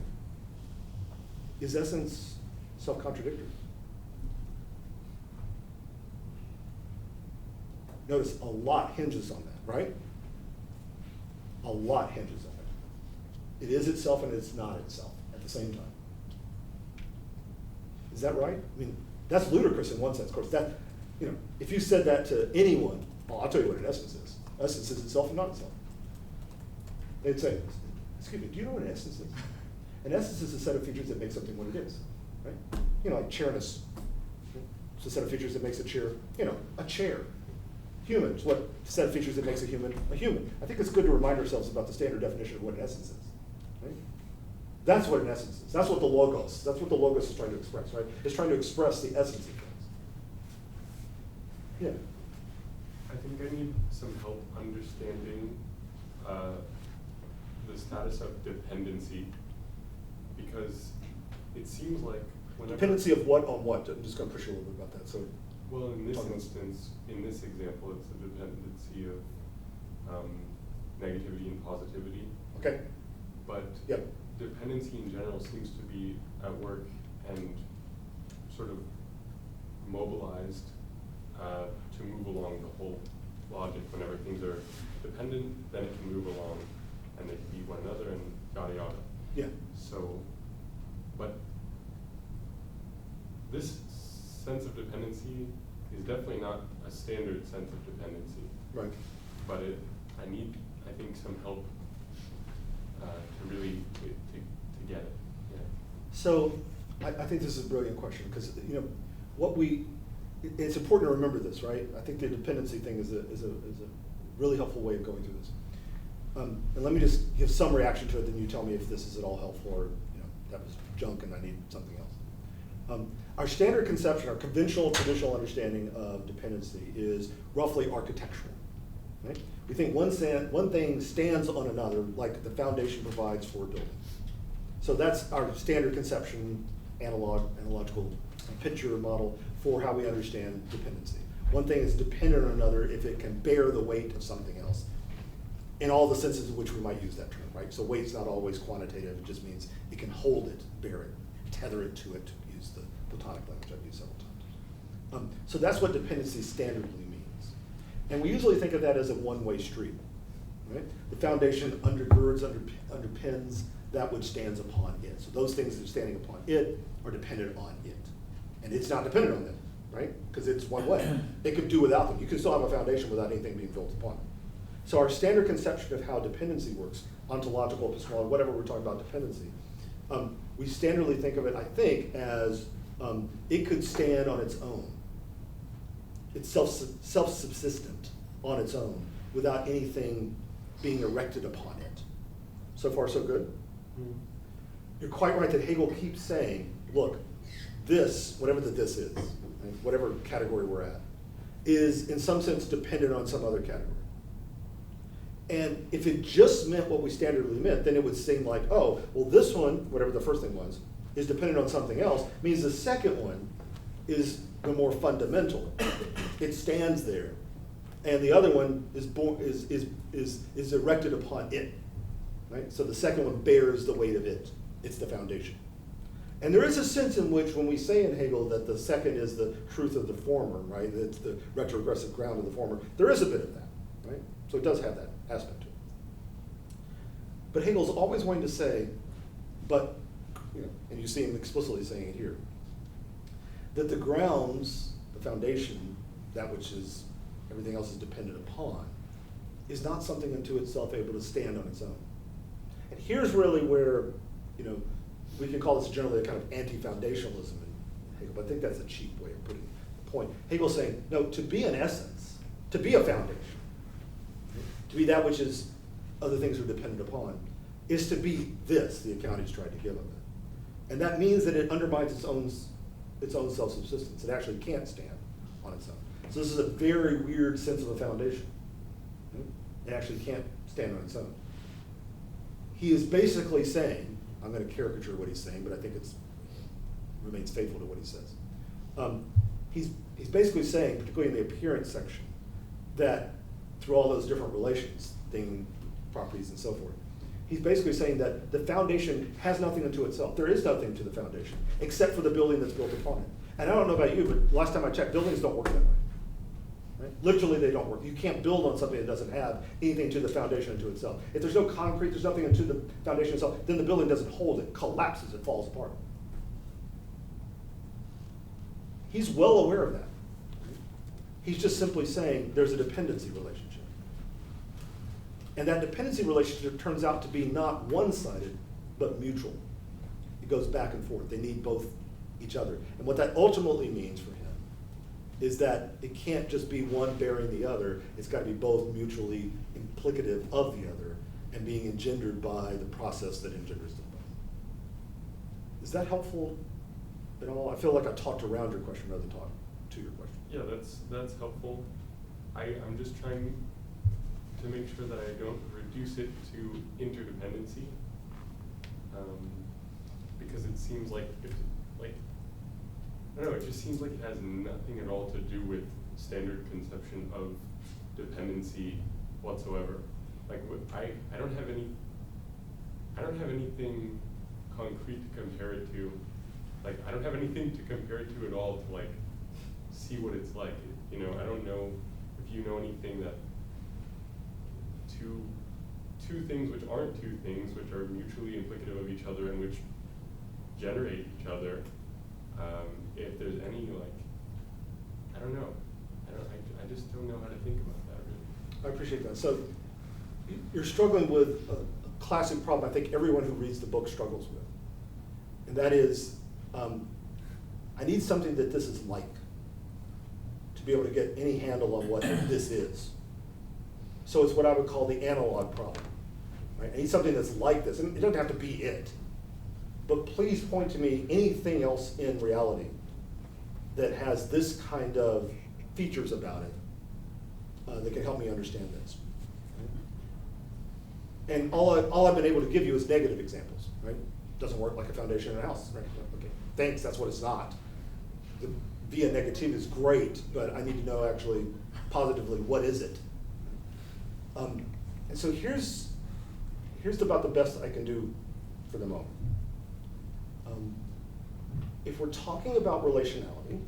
Is essence self-contradictory? Notice a lot hinges on that, right? A lot hinges on it. It is itself and it's not itself at the same time. Is that right? I mean, that's ludicrous in one sense. Of course, that, if you said that to anyone, I'll tell you what an essence is. Essence is itself and not itself. They'd say, excuse me, do you know what an essence is? An essence is a set of features that make something what it is, right? Like chairness. It's a set of features that makes a chair, a chair. Humans, what set of features that makes a human a human? I think it's good to remind ourselves about the standard definition of what an essence is, right? That's what an essence is. That's what the logos is trying to express, right? It's trying to express the essence of things. Yeah. I think I need some help understanding the status of dependency, because it seems like whenever... Dependency of what on what? I'm just going to push you a little bit about that. So, well, in this instance, in this example, it's a dependency of negativity and positivity. Okay. But yep. Dependency in general seems to be at work and sort of mobilized to move along the whole logic. Whenever things are dependent, then it can move along and they can be one another and yada yada. Yeah. So, but this sense of dependency is definitely not a standard sense of dependency. Right. But I need, I think, some help to really to get it. Yeah. So I think this is a brilliant question, because it's important to remember this, right? I think the dependency thing is a really helpful way of going through this. And let me just give some reaction to it, then you tell me if this is at all helpful or that was junk and I need something else. Our standard conception, our conventional, traditional understanding of dependency is roughly architectural. Right? We think one thing stands on another, like the foundation provides for a building. So that's our standard conception, analogical picture model for how we understand dependency. One thing is dependent on another if it can bear the weight of something else, in all the senses in which we might use that term, right? So weight's not always quantitative, it just means it can hold it, bear it, tether it to it, to use the Platonic language I've used several times. So that's what dependency standardly means. And we usually think of that as a one-way street, right? The foundation underpins that which stands upon it. So those things that are standing upon it are dependent on it. And it's not dependent on them, right? Because it's one way. It could do without them. You can still have a foundation without anything being built upon it. So our standard conception of how dependency works, ontological, epistemological, whatever we're talking about dependency, we standardly think of it, I think, as it could stand on its own. It's self-subsistent on its own without anything being erected upon it. So far, so good? Mm-hmm. You're quite right that Hegel keeps saying, look, this, whatever the this is, right, whatever category we're at, is in some sense dependent on some other category. And if it just meant what we standardly meant, then it would seem like, oh, well, this one, whatever the first thing was, is dependent on something else, means the second one is the more fundamental. It stands there. And the other one is erected upon it. Right? So the second one bears the weight of it. It's the foundation. And there is a sense in which when we say in Hegel that the second is the truth of the former, right? It's the retrogressive ground of the former, there is a bit of that, right? So it does have that aspect to it. But Hegel's always wanting to say, but, and you see him explicitly saying it here, that the grounds, the foundation, that which is everything else is dependent upon, is not something unto itself able to stand on its own. And here's really where, we can call this generally a kind of anti-foundationalism in Hegel, but I think that's a cheap way of putting the point. Hegel's saying, no, to be an essence, to be a foundation, to be that which is other things are dependent upon, is to be this, the account he's tried to give of it. And that means that it undermines its own self-subsistence. It actually can't stand on its own. So this is a very weird sense of a foundation. It actually can't stand on its own. He is basically saying I'm going to caricature what he's saying, but I think it's remains faithful to what he says. He's basically saying, particularly in the appearance section, that through all those different relations, thing, properties, and so forth, he's basically saying that the foundation has nothing unto itself. There is nothing to the foundation, except for the building that's built upon it. And I don't know about you, but last time I checked, buildings don't work that way. Right? Literally, they don't work. You can't build on something that doesn't have anything to the foundation unto itself. If there's no concrete, there's nothing unto the foundation itself, then the building doesn't hold, it collapses, it falls apart. He's well aware of that. He's just simply saying there's a dependency relationship. And that dependency relationship turns out to be not one-sided, but mutual. It goes back and forth. They need both each other. And what that ultimately means for him is that it can't just be one bearing the other. It's got to be both mutually implicative of the other and being engendered by the process that engenders them both. Is that helpful at all? I feel like I talked around your question rather than talk to your question. Yeah, that's helpful. I'm just trying to make sure that I don't reduce it to interdependency, because it seems like I don't know, it just seems like it has nothing at all to do with standard conception of dependency whatsoever. Like I don't have anything concrete to compare it to. Like I don't have anything to compare it to at all to like see what it's like. You know, I don't know if you know anything that two things which aren't two things, which are mutually implicative of each other and which generate each other. If there's any like, I don't know. I just don't know how to think about that really. I appreciate that. So you're struggling with a classic problem I think everyone who reads the book struggles with. And that is, I need something that this is like to be able to get any handle on what this is. So it's what I would call the analog problem. Right? I need something that's like this. And it doesn't have to be it. But please point to me anything else in reality that has this kind of features about it that can help me understand this. Right? And all I've been able to give you is negative examples. Right? Doesn't work like a foundation in a house. Right? Okay. Thanks, that's what it's not. The via negative is great, but I need to know actually positively what is it. And so here's about the best I can do for the moment. If we're talking about relationality,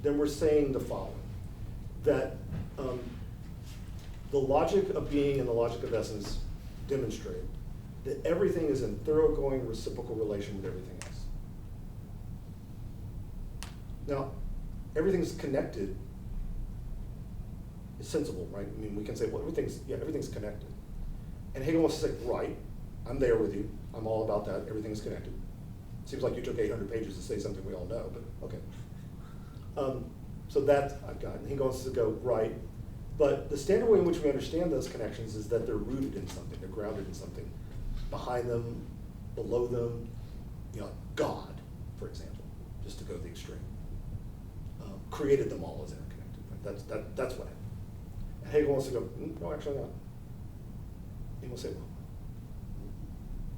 then we're saying the following, that the logic of being and the logic of essence demonstrate that everything is in thoroughgoing reciprocal relation with everything else. Now, everything's connected is sensible, right? I mean, we can say, well, everything's connected. And Hegel wants to say, right, I'm there with you. I'm all about that. Everything is connected. Seems like you took 800 pages to say something we all know, but okay. So that I've got. And Hegel wants to go, right. But the standard way in which we understand those connections is that they're rooted in something. They're grounded in something. Behind them, below them, God, for example, just to go to the extreme, created them all as interconnected. Right? That's what happened. And Hegel wants to go, no, actually not. He will say, well,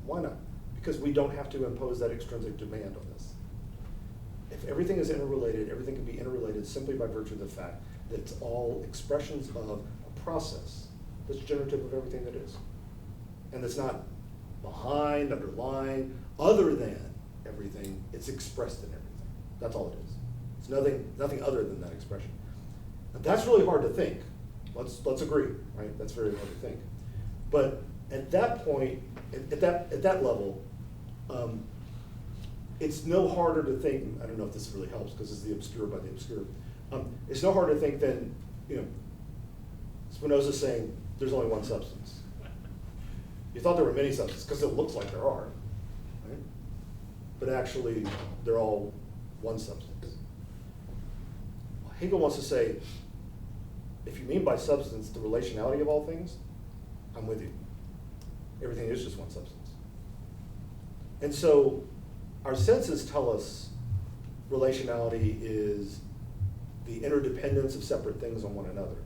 why not? Because we don't have to impose that extrinsic demand on this. If everything is interrelated, everything can be interrelated simply by virtue of the fact that it's all expressions of a process that's generative of everything that is. And that's not behind, underlying, other than everything, it's expressed in everything. That's all it is. It's nothing other than that expression. Now, that's really hard to think. Let's agree, right? That's very hard to think. But at that point, at that level, it's no harder to think. I don't know if this really helps because it's the obscure by the obscure. It's no harder to think than Spinoza saying there's only one substance. You thought there were many substances because it looks like there are, right? But actually, they're all one substance. Hegel wants to say, if you mean by substance the relationality of all things, I'm with you. Everything is just one substance. And so our senses tell us relationality is the interdependence of separate things on one another.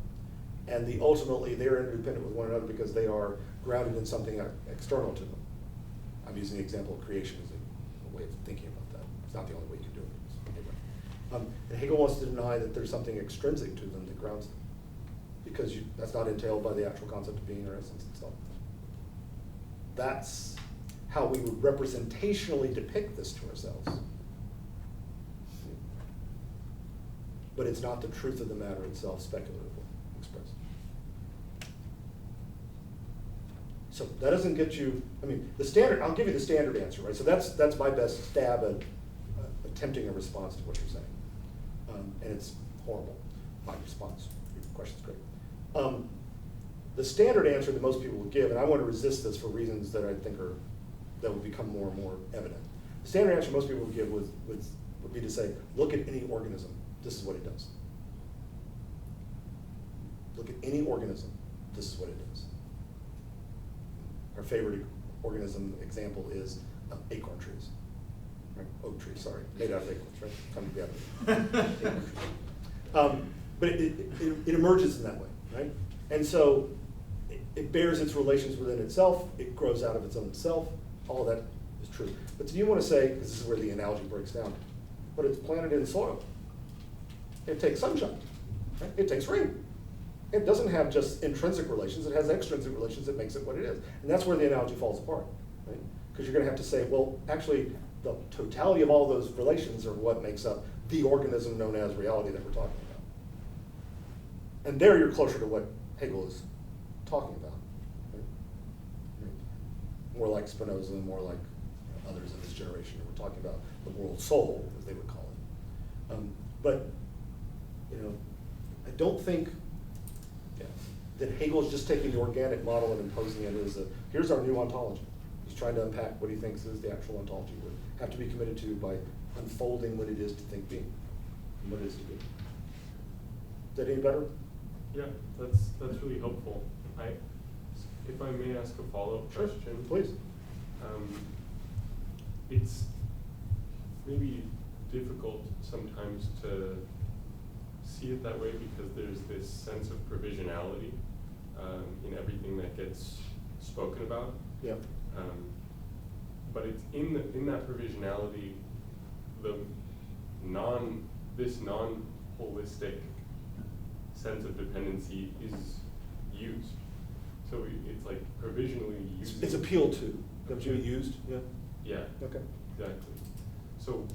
And ultimately they're interdependent with one another because they are grounded in something external to them. I'm using the example of creation as a way of thinking about that. It's not the only way you can do it. Anyway. And Hegel wants to deny that there's something extrinsic to them that grounds them, because that's not entailed by the actual concept of being or essence itself. That's how we would representationally depict this to ourselves. But it's not the truth of the matter itself speculatively expressed. So that doesn't get you, I mean, the standard, I'll give you the standard answer, right? So that's my best stab at attempting a response to what you're saying. And it's horrible, my response. Your question's great. The standard answer that most people would give, and I want to resist this for reasons that I think that will become more and more evident. The standard answer most people would give would be to say, look at any organism, this is what it does. Look at any organism, this is what it does. Our favorite organism example is acorn trees. Right? Oak trees, sorry, made out of acorns, right? Come together. But it emerges in that way, right? And so it bears its relations within itself, it grows out of its own self, all of that is true. But do you want to say, because this is where the analogy breaks down, but it's planted in soil. It takes sunshine, right? It takes rain. It doesn't have just intrinsic relations, it has extrinsic relations that makes it what it is. And that's where the analogy falls apart, right? Because you're going to have to say, well, actually, the totality of all those relations are what makes up the organism known as reality that we're talking about. And there you're closer to what Hegel is talking about. Right? More like Spinoza, more like others in this generation. We're talking about the world soul, as they would call it. But I don't think that Hegel is just taking the organic model and imposing it as here's our new ontology. He's trying to unpack what he thinks is the actual ontology we have to be committed to by unfolding what it is to think being and what it is to be. Is that any better? Yeah, that's really helpful. If I may ask a follow-up question. Please. It's maybe difficult sometimes to see it that way because there's this sense of provisionality in everything that gets spoken about. Yeah. But it's in that provisionality, this non-holistic sense of dependency is used. So it's like provisionally used. It's appealed to. Don't you used? Yeah. Yeah. Okay. Exactly. So,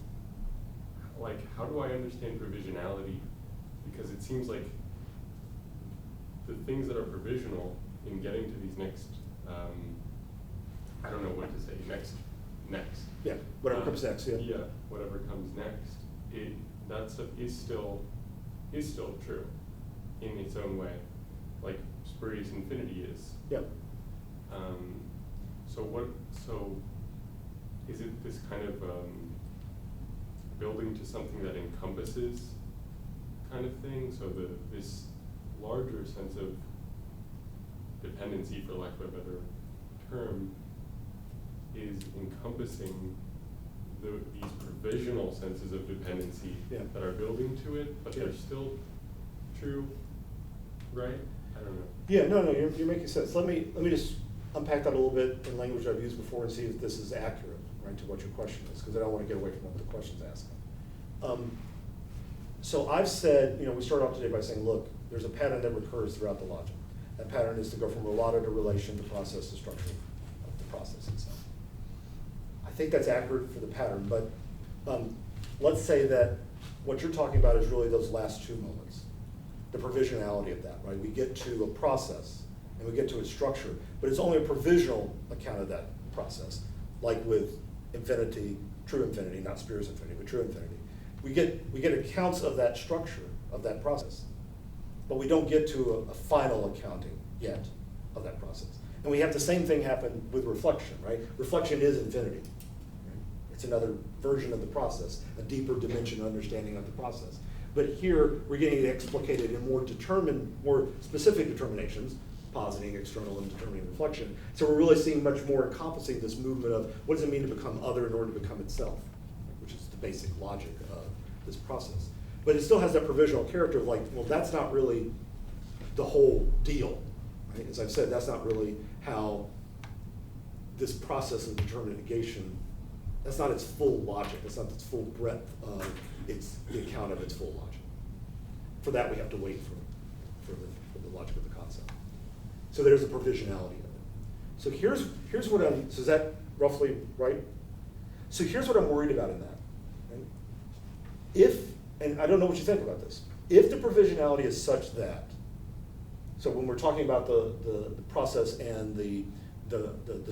like, how do I understand provisionality? Because it seems like the things that are provisional in getting to these next, I don't know what to say, next. Yeah, whatever comes next, yeah. Yeah, whatever comes next, is still true in its own way, like spurious infinity is. Yeah. So is it this kind of building to something that encompasses kind of thing? So this larger sense of dependency, for lack of a better term, is encompassing these provisional senses of dependency that are building to it, but they're still true, right? I don't know. Yeah, no, you're making sense. Let me just unpack that a little bit in language I've used before and see if this is accurate, right, to what your question is, because I don't want to get away from what the question's asking. So I've said, we started off today by saying, look, there's a pattern that recurs throughout the logic. That pattern is to go from relata to relation to process to structure of the process itself. I think that's accurate for the pattern, but let's say that what you're talking about is really those last two moments, the provisionality of that, right? We get to a process and we get to its structure, but it's only a provisional account of that process, like with infinity, true infinity, not spurious infinity, but true infinity. We get accounts of that structure, of that process, but we don't get to a final accounting yet of that process. And we have the same thing happen with reflection, right? Reflection is infinity. Right? It's another version of the process, a deeper dimension understanding of the process. But here, we're getting it explicated in more specific determinations, positing, external, and determining reflection. So we're really seeing much more encompassing this movement of what does it mean to become other in order to become itself, which is the basic logic of this process. But it still has that provisional character of like, well, that's not really the whole deal. Right? As I've said, that's not really how this process of determinate negation, that's not its full logic, that's not its full breadth of the account of its full logic. For that, we have to wait for the logic of the concept. So there's the provisionality of it. So here's what so is that roughly right? So here's what I'm worried about in that. Right? And I don't know what you think about this, if the provisionality is such that, so when we're talking about the process and the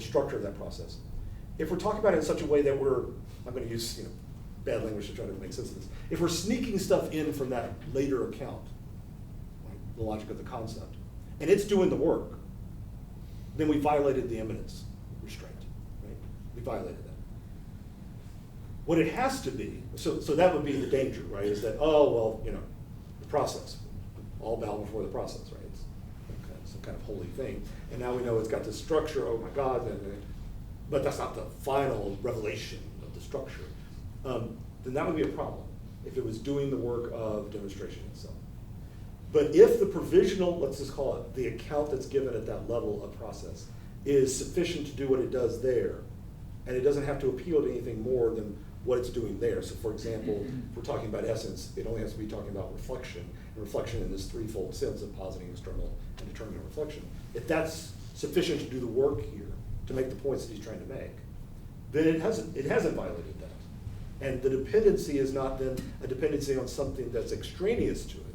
structure of that process, if we're talking about it in such a way that I'm going to use bad language to try to make sense of this, if we're sneaking stuff in from that later account, right, the logic of the concept, and it's doing the work, then we violated the immanence restraint, right? We violated that. What it has to be, so that would be the danger, right, is that, the process, all bow before the process, right? It's some kind of holy thing. And now we know it's got this structure, oh my God, but that's not the final revelation of the structure. Then that would be a problem if it was doing the work of demonstration itself. But if the provisional, let's just call it the account that's given at that level of process, is sufficient to do what it does there, and it doesn't have to appeal to anything more than what it's doing there. So for example, if we're talking about essence, it only has to be talking about reflection, and reflection in this threefold sense of positing, external, and determinate reflection. If that's sufficient to do the work here, to make the points that he's trying to make, then it hasn't violated that. And the dependency is not then a dependency on something that's extraneous to it,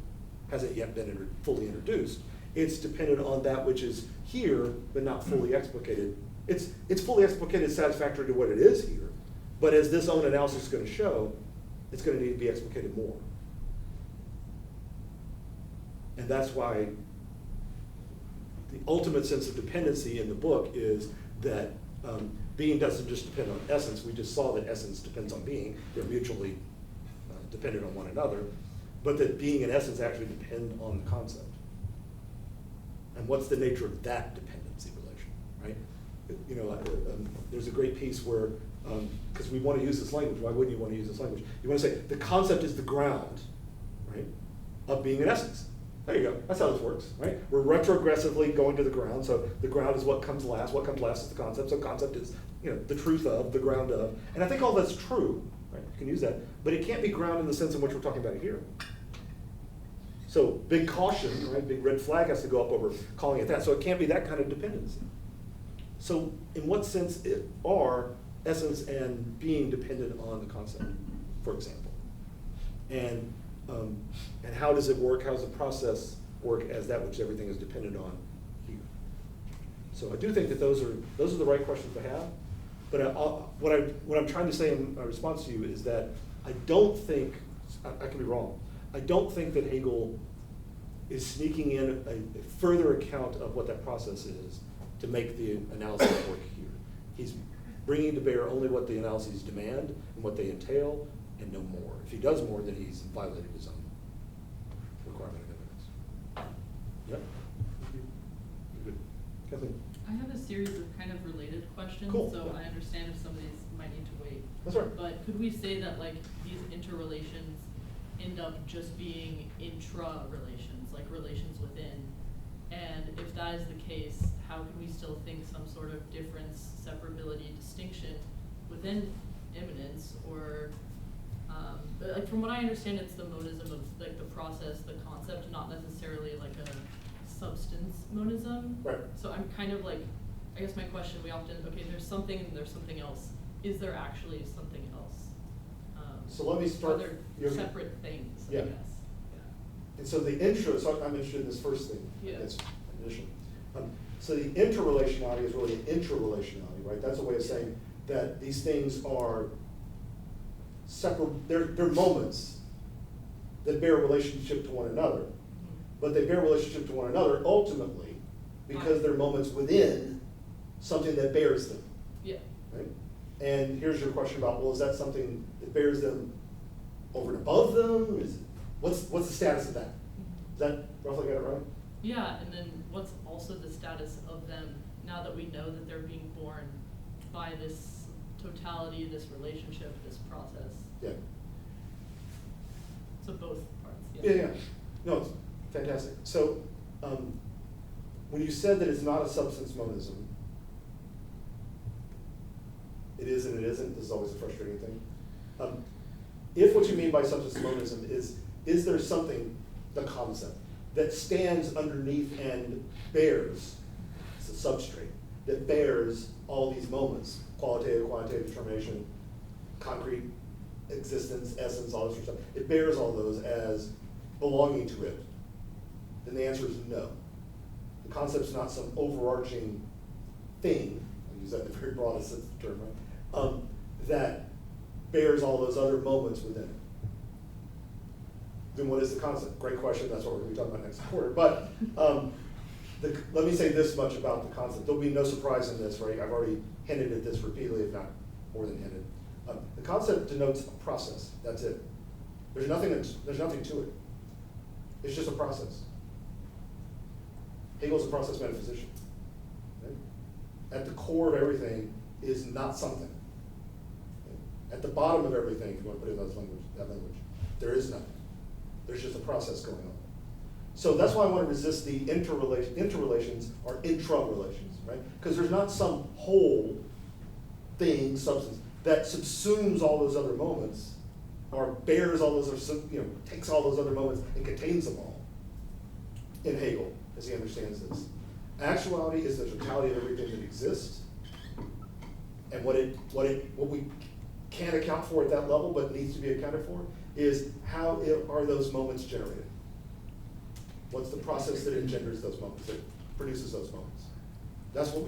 hasn't yet been fully introduced. It's dependent on that which is here, but not fully explicated. It's fully explicated satisfactory to what it is here, but as this own analysis is going to show, it's going to need to be explicated more. And that's why the ultimate sense of dependency in the book is that being doesn't just depend on essence. We just saw that essence depends on being. They're mutually dependent on one another, but that being and essence actually depend on the concept. And what's the nature of that dependency relation, right? There's a great piece where, because we want to use this language, why wouldn't you want to use this language? You want to say the concept is the ground, right, of being and essence. There you go, that's how this works, right? We're retrogressively going to the ground, so the ground is what comes last is the concept, so concept is the truth of, the ground of, and I think all that's true, right? You can use that, but it can't be ground in the sense in which we're talking about it here. So big caution, right? Big red flag has to go up over calling it that, so it can't be that kind of dependency. So in what sense are essence and being dependent on the concept, for example? And how does it work? How does the process work as that which everything is dependent on here? So I do think that those are the right questions to have. But what I'm trying to say in my response to you is that I don't think, I can be wrong, I don't think that Hegel is sneaking in a further account of what that process is to make the analysis work here. He's bringing to bear only what the analyses demand and what they entail, and no more. If he does more, then he's violated his own requirement of evidence. Yep. Good. Kathleen? I have a series of kind of related questions, Cool. so I understand if some of these might need to wait. That's right. But could we say that these interrelations end up just being intra-relations, like relations within? And if that is the case, how can we still think some sort of difference, separability, distinction within immanence, or from what I understand, it's the monism of the process, the concept, not necessarily like a substance monism. Right. So I'm kind of I guess my question, we often, okay, there's something and there's something else. Is there actually something else? So let me start. Are there separate things, Yeah. I guess? And so the intro, so I'm interested in this first thing. Yeah. That's an addition. So the interrelationality is really an intrarelationality, right? That's a way of saying that these things are separate, they're moments that bear relationship to one another, but they bear relationship to one another ultimately because they're moments within something that bears them. Yeah. Right? And here's your question about, well, is that something that bears them over and above them? What's the status of that? Is that roughly got it right? Yeah, and then what's also the status of them now that we know that they're being born by this totality, this relationship, this process? Yeah. So both parts. Yeah. No, it's fantastic. So when you said that it's not a substance monism, it is and it isn't. This is always a frustrating thing. If what you mean by substance monism is there something, the concept, that stands underneath and bears, it's a substrate, that bears all these moments, qualitative, quantitative determination, concrete existence, essence, all this sort of stuff. It bears all those as belonging to it. Then the answer is no. The concept's not some overarching thing, I use that in the very broadest sense of the term, right? That bears all those other moments within it. Then what is the concept? Great question, that's what we're going to be talking about next quarter. But let me say this much about the concept. There'll be no surprise in this, right? I've already hinted at this repeatedly, if not more than hinted. The concept denotes a process, that's it. There's nothing to it. It's just a process. Hegel's a process metaphysician. Right? At the core of everything is not something. At the bottom of everything, if you want to put it in that language, there is nothing. There's just a process going on. So that's why I want to resist the interrelations or intra-relations, right? Because there's not some whole thing, substance, that subsumes all those other moments or bears all those, takes all those other moments and contains them all in Hegel, as he understands this. Actuality is the totality of everything that exists, and what we can't account for at that level, but needs to be accounted for, is how are those moments generated? What's the process that engenders those moments, that produces those moments? That's what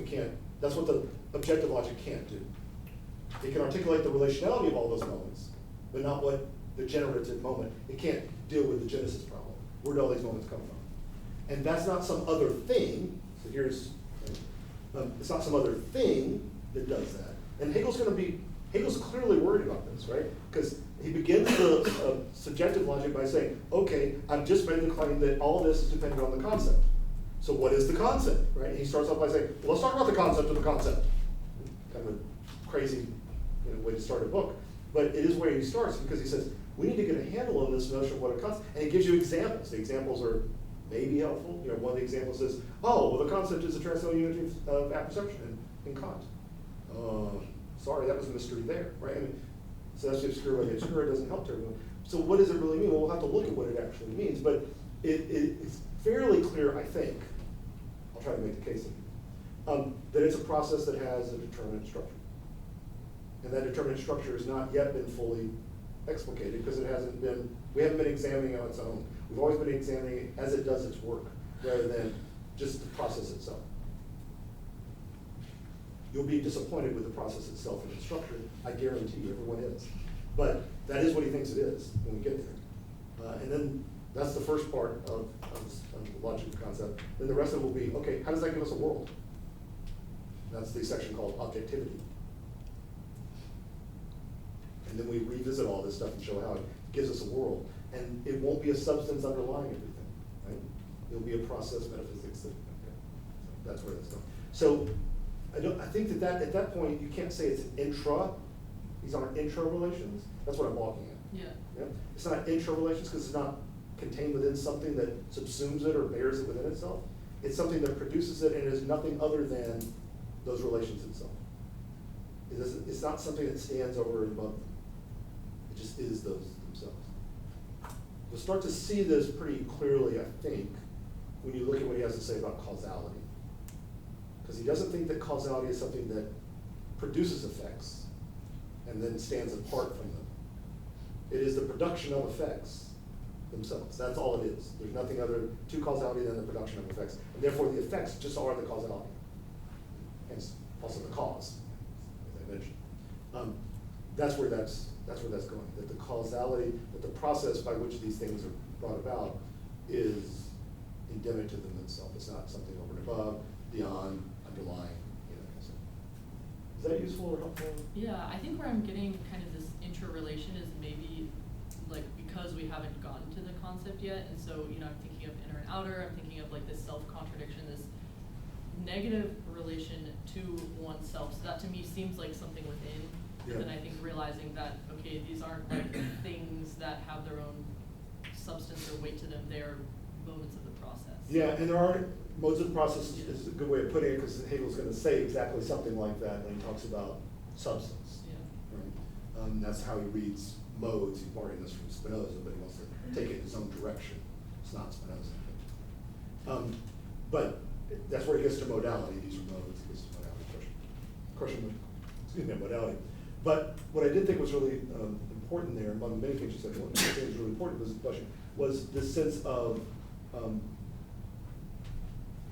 the objective logic can't do. It can articulate the relationality of all those moments, but not what the generative moment. It can't deal with the genesis problem. Where do all these moments come from? And that's not some other thing. So it's not some other thing that does that. And Hegel's clearly worried about this, right? Because he begins the subjective logic by saying, okay, I've just made the claim that all of this is dependent on the concept. So what is the concept, right? And he starts off by saying, well, let's talk about the concept of the concept. Kind of a crazy way to start a book. But it is where he starts, because he says, we need to get a handle on this notion of what a concept, and he gives you examples. The examples are maybe helpful. One of the examples is, oh, well, the concept is a transcendental unity of apperception in Kant. Sorry, that was a mystery there, right? So that's the obscure by the obscure, it doesn't help to everyone. So what does it really mean? Well, we'll have to look at what it actually means, but it's fairly clear, I think, I'll try to make the case, that it's a process that has a determinate structure. And that determinate structure has not yet been fully explicated, because we haven't been examining it on its own. We've always been examining it as it does its work, rather than just the process itself. You'll be disappointed with the process itself and its structure. I guarantee you, everyone is. But that is what he thinks it is when we get there. And then that's the first part of the logic of the concept. Then the rest of it will be, okay, how does that give us a world? That's the section called objectivity. And then we revisit all this stuff and show how it gives us a world. And it won't be a substance underlying everything, right? It'll be a process metaphysics. So that's where that's going. So I think that at that point, you can't say it's an intra. These aren't intra-relations. That's what I'm walking at. Yeah. It's not intra-relations because it's not contained within something that subsumes it or bears it within itself. It's something that produces it and is nothing other than those relations itself. It's not something that stands over and above them. It just is those themselves. You'll start to see this pretty clearly, I think, when you look at what he has to say about causality. Because he doesn't think that causality is something that produces effects and then stands apart from them. It is the production of effects themselves. That's all it is. There's nothing other to causality than the production of effects. And therefore the effects just are the causality. Hence also the cause, as I mentioned. That's where that's going. That the causality, that the process by which these things are brought about is endemic to them themselves. It's not something over and above, beyond, underlying, so. Is that useful or helpful? Yeah, I think where I'm getting kind of this interrelation is maybe like because we haven't gotten to the concept yet, and so I'm thinking of inner and outer, I'm thinking of like this self-contradiction, this negative relation to oneself. So that to me seems like something within. Yeah. And then I think realizing that, okay, these aren't like things that have their own substance or weight to them, they're moments of the process. Yeah, and there are modes of the process is a good way of putting it, because Hegel's going to say exactly something like that when he talks about substance. Yeah. Right? That's how he reads modes. He's borrowing this from Spinoza, but he wants to take it in his own direction. It's not Spinoza. But that's where he gets to modality. These are modes. He gets to modality. Excuse me, modality. But what I did think was really important there, among many things you said, one of the things that was really important was the question, was this sense of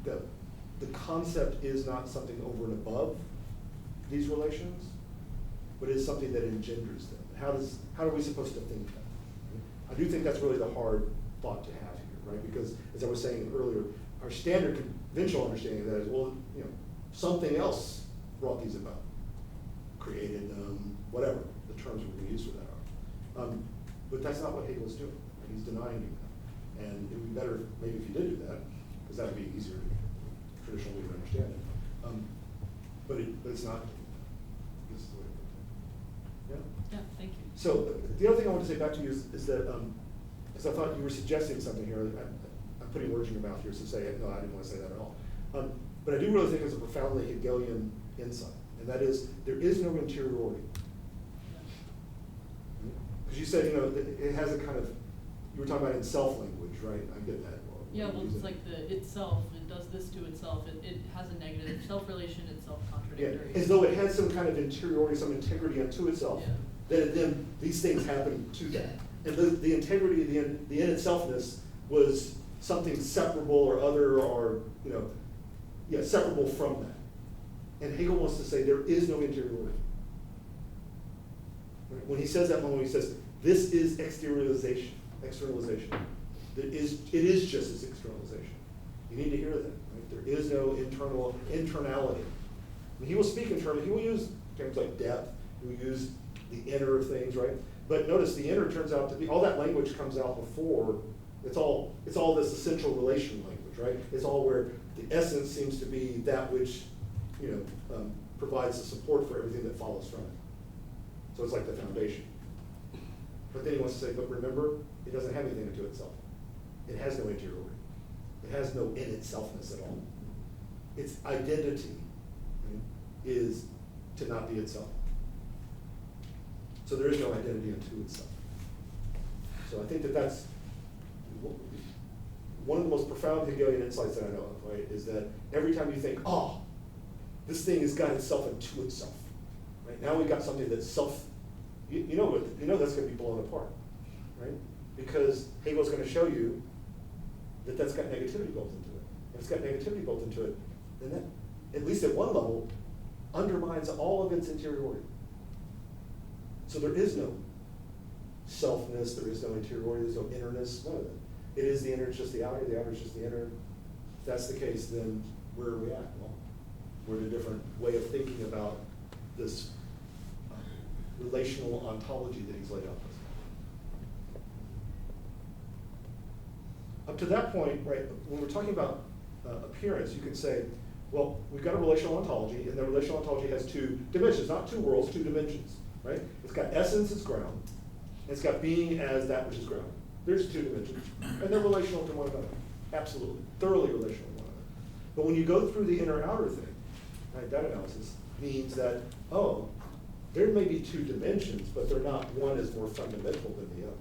the concept is not something over and above these relations, but is something that engenders them. How are we supposed to think that? I do think that's really the hard thought to have here, right? Because as I was saying earlier, our standard conventional understanding of that is, well, something else brought these about, created them, whatever the terms we're going to use for that are. But that's not what Hegel's doing. He's denying you that. And it would be better maybe if you did do that, because that would be easier, traditional way to understand it. But it's not. This is the way to put it. Yeah? Yeah, thank you. So the other thing I want to say back to you is that, because I thought you were suggesting something here, I'm putting words in your mouth here, so say, no, I didn't want to say that at all. But I do really think it's a profoundly Hegelian insight, and that is, there is no interiority. Because you said, it has a kind of, you were talking about in self language, right? I get that. Yeah, well, it's like the itself, it does this to itself, it has a negative self-relation, it's self-contradictory. Yeah, as though it had some kind of interiority, some integrity unto itself. Yeah. Then these things happen to that. And the integrity, the in itselfness was something separable or other or, separable from that. And Hegel wants to say there is no interiority. Right? When he says that moment, he says, this is externalization. It is just as externalization. You need to hear that. Right? There is no internality. And he will speak in terms, he will use terms like depth, he will use the inner things, right? But notice the inner turns out to be, all that language comes out before, it's all this essential relation language, right? It's all where the essence seems to be that which, provides the support for everything that follows from it. So it's like the foundation. But then he wants to say, but remember, it doesn't have anything into itself. It has no interiority. It has no in itselfness at all. Its identity, right, is to not be itself. So there is no identity unto itself. So I think that's one of the most profound Hegelian insights that I know of, right, is that every time you think, oh, this thing has got itself into itself, right? Now we've got something that's you know that's going to be blown apart, right? Because Hegel's going to show you that that's got negativity built into it. If it's got negativity built into it, then that, at least at one level, undermines all of its interiority. So there is no selfness, there is no interiority, there's no innerness, none of it. It is the inner, it's just the outer is just the inner. If that's the case, then where are we at? Well, we're in a different way of thinking about this relational ontology that he's laid out. Up to that point, right, when we're talking about appearance, you can say, well, we've got a relational ontology, and the relational ontology has two dimensions, not two worlds, two dimensions, right? It's got essence as ground, and it's got being as that which is ground. There's two dimensions, and they're relational to one another, absolutely, thoroughly relational to one another. But when you go through the inner-outer thing, right, that analysis means that, oh, there may be two dimensions, but they're not, one is more fundamental than the other.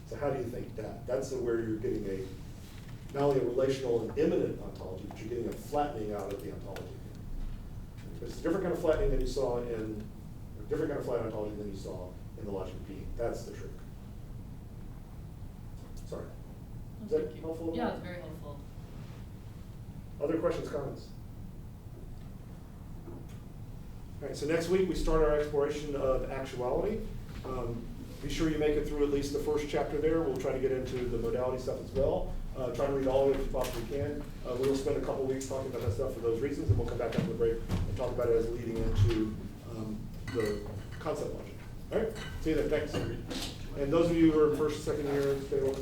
So how do you think that? That's where you're getting not only a relational and immanent ontology, but you're getting a flattening out of the ontology. It's a different kind of flattening than you saw a different kind of flat ontology than you saw in the logic of being. That's the trick. Sorry. Is that helpful? Yeah, it's very helpful. Other questions, comments? All right, so next week we start our exploration of actuality. Be sure you make it through at least the first chapter there. We'll try to get into the modality stuff as well. Try to read all of it if you possibly can. We'll spend a couple weeks talking about that stuff for those reasons, and we'll come back after the break and talk about it as leading into the concept logic. All right, see you then, thanks. And those of you who are first, second year, stay on.